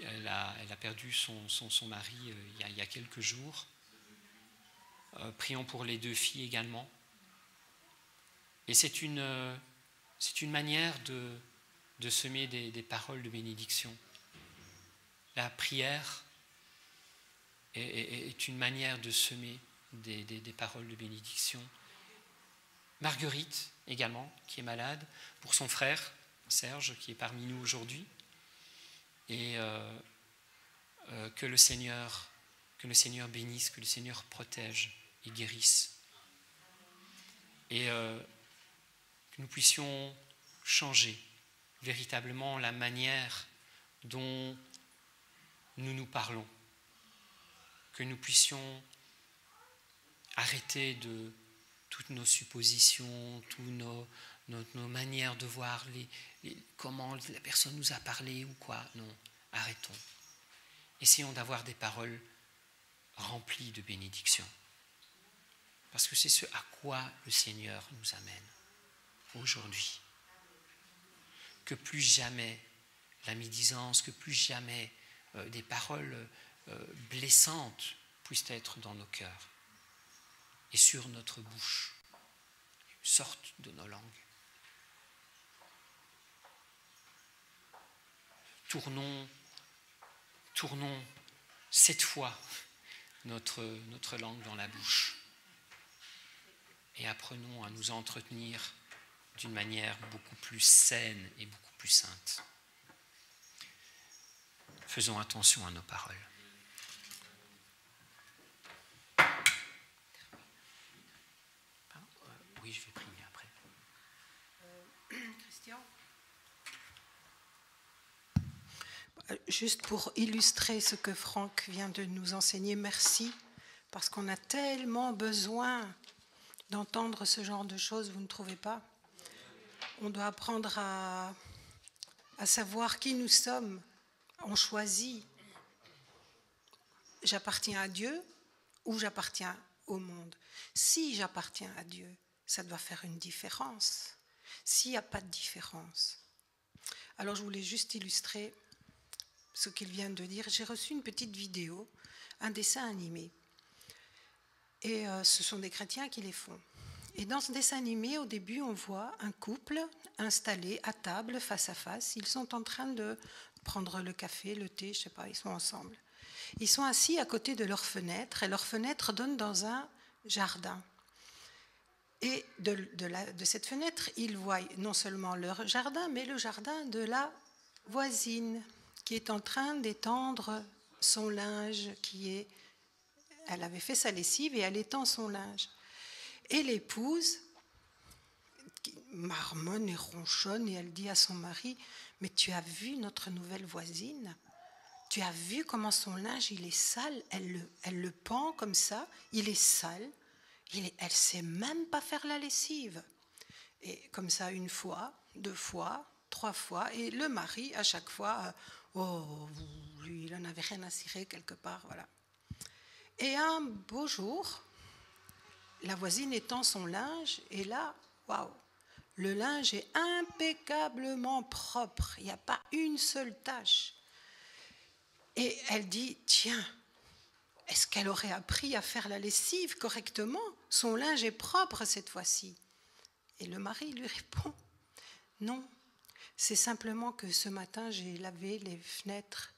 Elle a perdu son mari il y a quelques jours. Prions pour les deux filles également. Et c'est une manière de semer des paroles de bénédiction. La prière est une manière de semer des paroles de bénédiction. Marguerite également, qui est malade, pour son frère Serge, qui est parmi nous aujourd'hui. Et que le Seigneur bénisse, que le Seigneur protège et guérisse. Et que nous puissions changer véritablement la manière dont nous nous parlons. Que nous puissions arrêter de toutes nos suppositions, toutes nos manières de voir comment la personne nous a parlé ou quoi. Non, arrêtons. Essayons d'avoir des paroles remplies de bénédictions. Parce que c'est ce à quoi le Seigneur nous amène aujourd'hui. Que plus jamais la médisance, que plus jamais des paroles blessantes puissent être dans nos cœurs et sur notre bouche, sortent de nos langues. Tournons cette fois notre langue dans la bouche et apprenons à nous entretenir d'une manière beaucoup plus saine et beaucoup plus sainte. Faisons attention à nos paroles. Oui, je vais prier après. Christian ? Juste pour illustrer ce que Franck vient de nous enseigner, merci, parce qu'on a tellement besoin d'entendre ce genre de choses, vous ne trouvez pas ? On doit apprendre à savoir qui nous sommes. On choisit. J'appartiens à Dieu ou j'appartiens au monde. Si j'appartiens à Dieu, ça doit faire une différence. S'il n'y a pas de différence. Alors je voulais juste illustrer ce qu'il vient de dire. J'ai reçu une petite vidéo, un dessin animé. Et ce sont des chrétiens qui les font. Et dans ce dessin animé, au début, on voit un couple installé à table, face à face. Ils sont en train de prendre le café, le thé, je ne sais pas, ils sont ensemble. Ils sont assis à côté de leur fenêtre, et leur fenêtre donne dans un jardin. Et de cette fenêtre, ils voient non seulement leur jardin, mais le jardin de la voisine, qui est en train d'étendre son linge, elle avait fait sa lessive et elle étend son linge. Et l'épouse marmonne et ronchonne et elle dit à son mari, mais tu as vu notre nouvelle voisine ? Tu as vu comment son linge, il est sale ? Elle le pend comme ça, il est sale. Elle ne sait même pas faire la lessive. Et comme ça, 1 fois, 2 fois, 3 fois. Et le mari, à chaque fois, lui, il n'en avait rien à cirer quelque part. Voilà. Et un beau jour, la voisine étend son linge. Et là, waouh, le linge est impeccablement propre. Il n'y a pas une seule tache. Et elle dit, tiens, est-ce qu'elle aurait appris à faire la lessive correctement ? Son linge est propre cette fois-ci. Et le mari lui répond, non, c'est simplement que ce matin, j'ai lavé les fenêtres.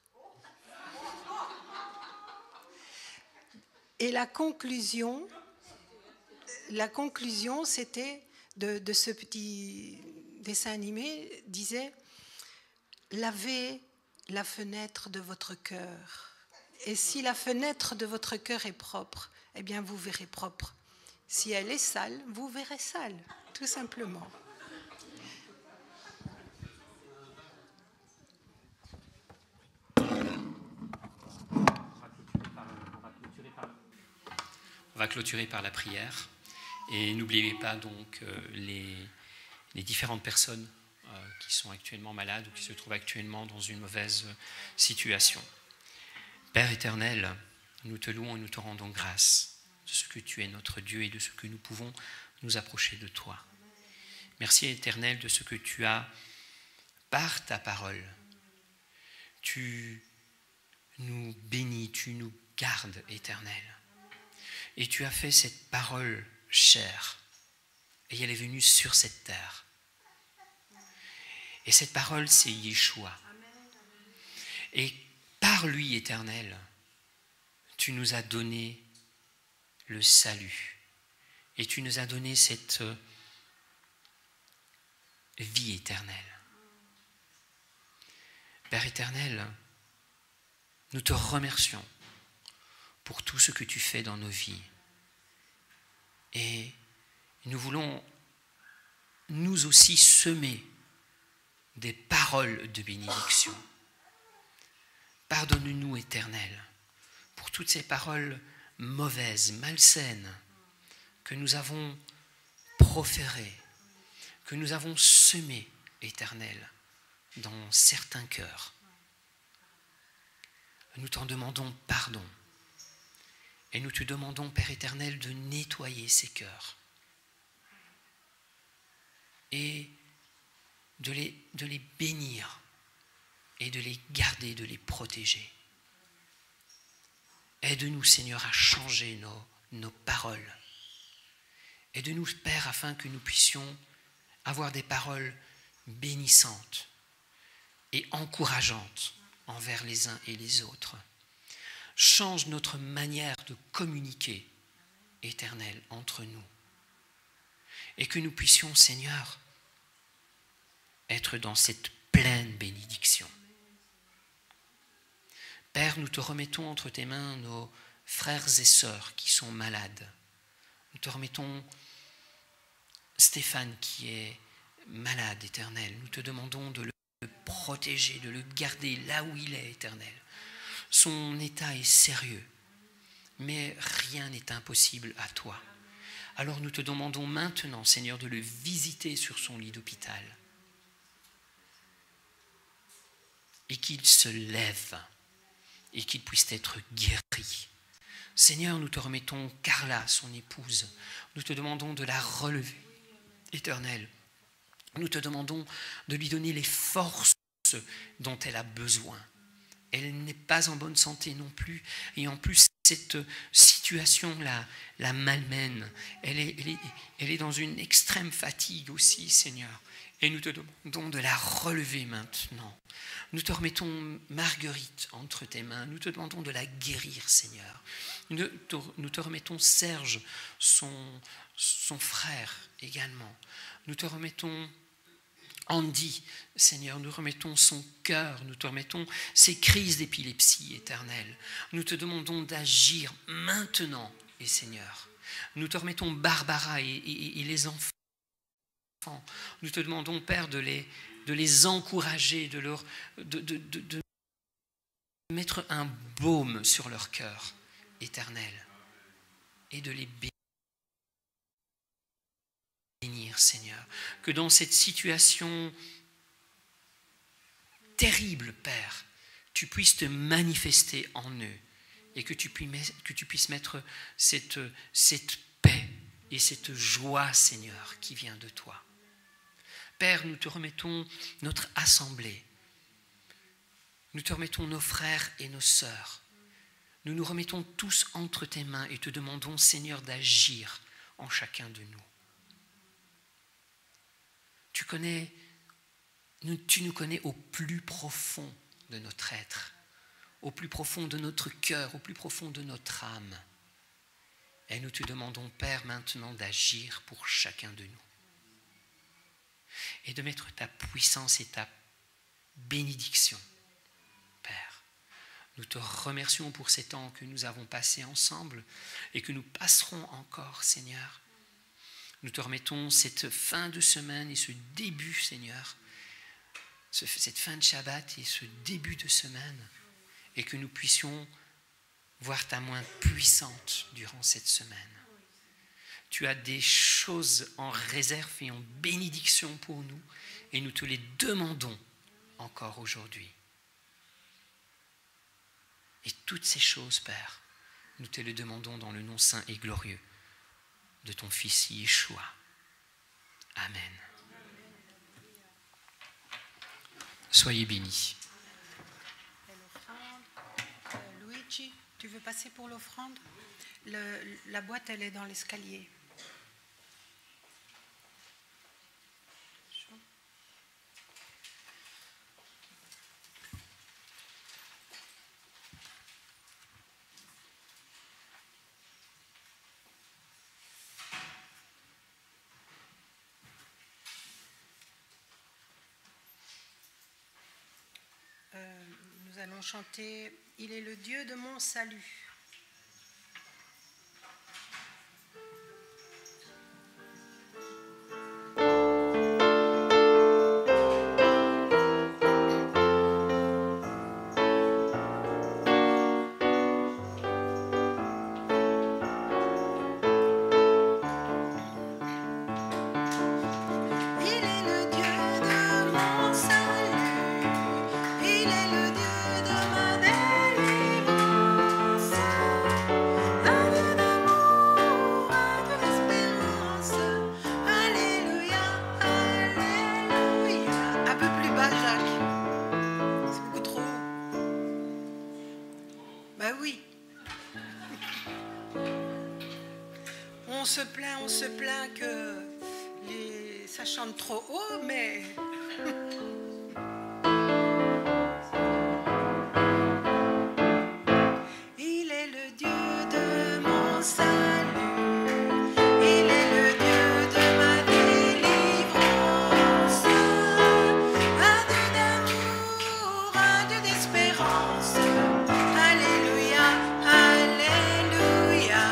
Et la conclusion, c'était de ce petit dessin animé, disait, lavez la fenêtre de votre cœur. Et si la fenêtre de votre cœur est propre, eh bien vous verrez propre. Si elle est sale, vous verrez sale, tout simplement. On va clôturer par la prière. Et n'oubliez pas donc les différentes personnes qui sont actuellement malades ou qui se trouvent actuellement dans une mauvaise situation. Père éternel, nous te louons et nous te rendons grâce de ce que tu es notre Dieu et de ce que nous pouvons nous approcher de toi. Merci éternel de ce que tu as par ta parole. Tu nous bénis, tu nous gardes éternel. Et tu as fait cette parole chère et elle est venue sur cette terre. Et cette parole, c'est Yeshua. Et par lui, éternel, tu nous as donné le salut. Et tu nous as donné cette vie éternelle. Père éternel, nous te remercions pour tout ce que tu fais dans nos vies. Et nous voulons nous aussi semer des paroles de bénédiction. Pardonne-nous, éternel, pour toutes ces paroles mauvaises, malsaines, que nous avons proférées, que nous avons semées, éternel, dans certains cœurs. Nous t'en demandons pardon. Et nous te demandons, Père éternel, de nettoyer ces cœurs. Et de les bénir et de les garder, de les protéger. Aide-nous, Seigneur, à changer nos paroles. Aide-nous, Père, afin que nous puissions avoir des paroles bénissantes et encourageantes envers les uns et les autres. Change notre manière de communiquer, éternel, entre nous. Et que nous puissions, Seigneur, être dans cette pleine bénédiction. Père, nous te remettons entre tes mains nos frères et sœurs qui sont malades. Nous te remettons Stéphane qui est malade, éternel. Nous te demandons de le protéger, de le garder là où il est, éternel. Son état est sérieux, mais rien n'est impossible à toi. Alors nous te demandons maintenant, Seigneur, de le visiter sur son lit d'hôpital. Et qu'il se lève et qu'il puisse être guéri. Seigneur, nous te remettons Carla, son épouse. Nous te demandons de la relever, Éternel. Nous te demandons de lui donner les forces dont elle a besoin. Elle n'est pas en bonne santé non plus. Et en plus, cette situation la malmène. Elle est dans une extrême fatigue aussi, Seigneur. Et nous te demandons de la relever maintenant. Nous te remettons Marguerite entre tes mains. Nous te demandons de la guérir, Seigneur. Nous te remettons Serge, son frère également. Nous te remettons Andy, Seigneur. Nous remettons son cœur. Nous te remettons ses crises d'épilepsie éternelle. Nous te demandons d'agir maintenant, et Seigneur. Nous te remettons Barbara et les enfants. Nous te demandons, Père, de les encourager, de mettre un baume sur leur cœur éternel et de les bénir, Seigneur. Que dans cette situation terrible, Père, tu puisses te manifester en eux et que tu puisses mettre cette paix et cette joie, Seigneur, qui vient de toi. Père, nous te remettons notre assemblée. Nous te remettons nos frères et nos sœurs. Nous nous remettons tous entre tes mains et te demandons, Seigneur, d'agir en chacun de nous. Tu nous connais au plus profond de notre être, au plus profond de notre cœur, au plus profond de notre âme. Et nous te demandons, Père, maintenant d'agir pour chacun de nous. Et de mettre ta puissance et ta bénédiction, Père. Nous te remercions pour ces temps que nous avons passés ensemble et que nous passerons encore, Seigneur. Nous te remettons cette fin de semaine et ce début, Seigneur, cette fin de Shabbat et ce début de semaine, et que nous puissions voir ta main puissante durant cette semaine. Tu as des choses en réserve et en bénédiction pour nous, et nous te les demandons encore aujourd'hui. Et toutes ces choses, Père, nous te les demandons dans le nom saint et glorieux de ton Fils Yeshua. Amen. Soyez bénis. Luigi, tu veux passer pour l'offrande? La boîte, elle est dans l'escalier. Nous allons chanter « Il est le Dieu de mon salut ». On se plaint que ça chante trop haut, mais... Il est le Dieu de mon salut, il est le Dieu de ma délivrance, un Dieu d'amour, un Dieu d'espérance. Alléluia, alléluia.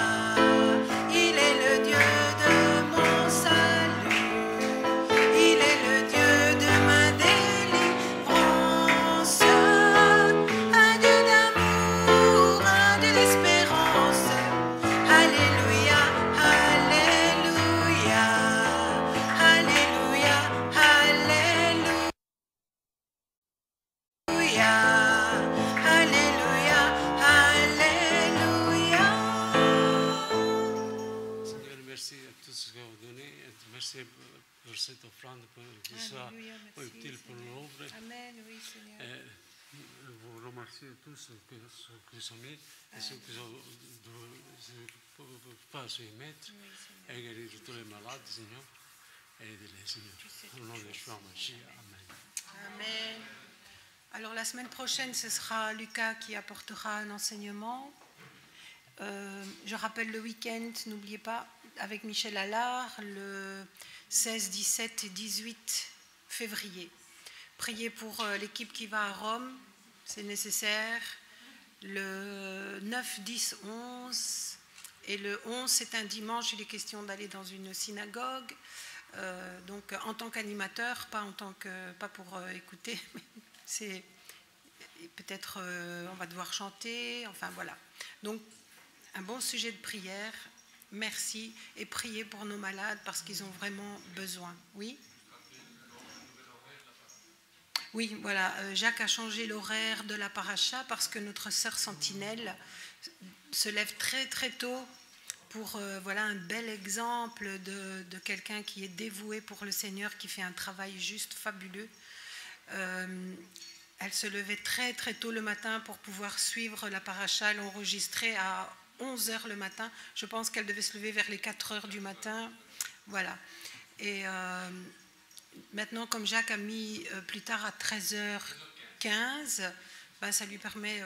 Il est le Dieu de mon salut, il est le Dieu de ma délivrance, un Dieu d'amour, un Dieu d'espérance. Alléluia. cette offrande pour qu'il soit Alléluia, merci, utile pour Seigneur. l'œuvre. Amen, oui, Seigneur. Et vous remerciez tous ceux qui sont mis et ceux qui ne peuvent pas se mettre. Oui, Seigneur. Et guérir tous les malades, Seigneur. Et aidez-les, Seigneur. Au nom de Yeshua Mashiach. Amen. Amen. Alors la semaine prochaine, ce sera Lucas qui apportera un enseignement. Je rappelle le week-end, n'oubliez pas, avec Michel Allard, le 16, 17 et 18 février. Priez pour l'équipe qui va à Rome, c'est nécessaire. Le 9, 10, 11 et le 11, c'est un dimanche, il est question d'aller dans une synagogue. Donc en tant qu'animateur, pas pour écouter, mais c'est peut-être on va devoir chanter, enfin voilà. Donc un bon sujet de prière, merci, et priez pour nos malades parce qu'ils ont vraiment besoin. Oui ? Oui, voilà, Jacques a changé l'horaire de la paracha parce que notre sœur Sentinelle se lève très très tôt pour voilà un bel exemple de quelqu'un qui est dévoué pour le Seigneur, qui fait un travail juste fabuleux. Elle se levait très très tôt le matin pour pouvoir suivre la paracha. Elle enregistrait à 11h le matin. Je pense qu'elle devait se lever vers les 4h du matin. Voilà. Et maintenant, comme Jacques a mis plus tard à 13h15, ça lui permet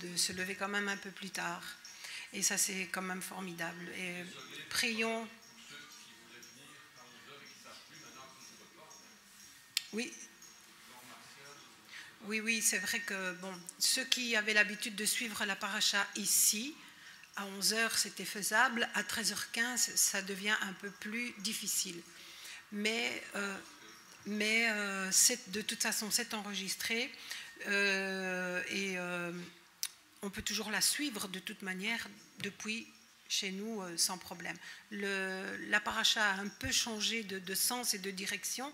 de se lever quand même un peu plus tard. Et ça, c'est quand même formidable. Et prions. Oui. Oui, c'est vrai que ceux qui avaient l'habitude de suivre la paracha ici, à 11h, c'était faisable. À 13h15, ça devient un peu plus difficile. Mais de toute façon, c'est enregistré. On peut toujours la suivre de toute manière depuis chez nous sans problème. La paracha a un peu changé de sens et de direction.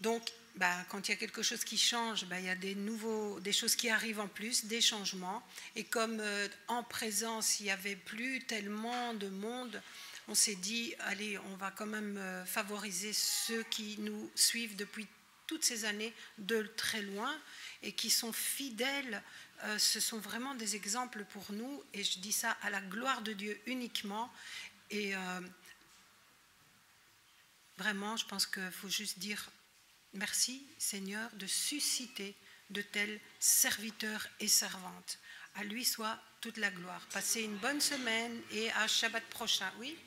Donc, quand il y a quelque chose qui change, il y a des choses qui arrivent en plus, des changements. Et comme en présence, il n'y avait plus tellement de monde, on s'est dit, allez, on va quand même favoriser ceux qui nous suivent depuis toutes ces années de très loin et qui sont fidèles. Ce sont vraiment des exemples pour nous. Et je dis ça à la gloire de Dieu uniquement. Et vraiment, je pense qu'il faut juste dire merci, Seigneur, de susciter de tels serviteurs et servantes. À lui soit toute la gloire. Passez une bonne semaine et à Shabbat prochain. Oui ?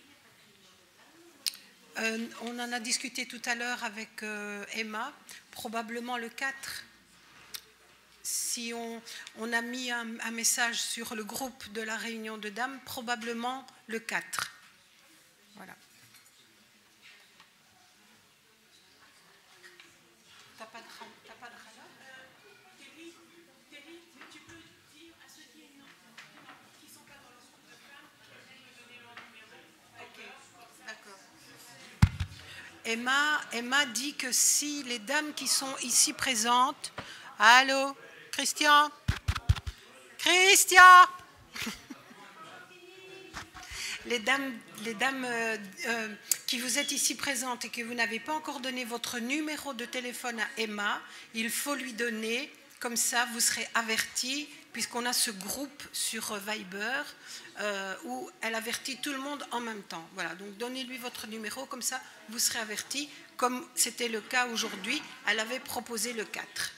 On en a discuté tout à l'heure avec Emma, probablement le 4. Si on a mis un message sur le groupe de la réunion de dames, probablement le 4. Voilà. T'as pas de chaleur ? Terry, tu peux dire à ceux qui ne sont pas dans le groupe de femmes qu'ils me donner leur numéro. Ok, d'accord. Emma dit que si les dames qui sont ici présentes... Allô ? Christian ? Les dames qui vous êtes ici présentes et que vous n'avez pas encore donné votre numéro de téléphone à Emma, il faut lui donner, comme ça vous serez avertis, puisqu'on a ce groupe sur Viber où elle avertit tout le monde en même temps. Voilà, donc donnez-lui votre numéro, comme ça vous serez avertis, comme c'était le cas aujourd'hui, elle avait proposé le 4.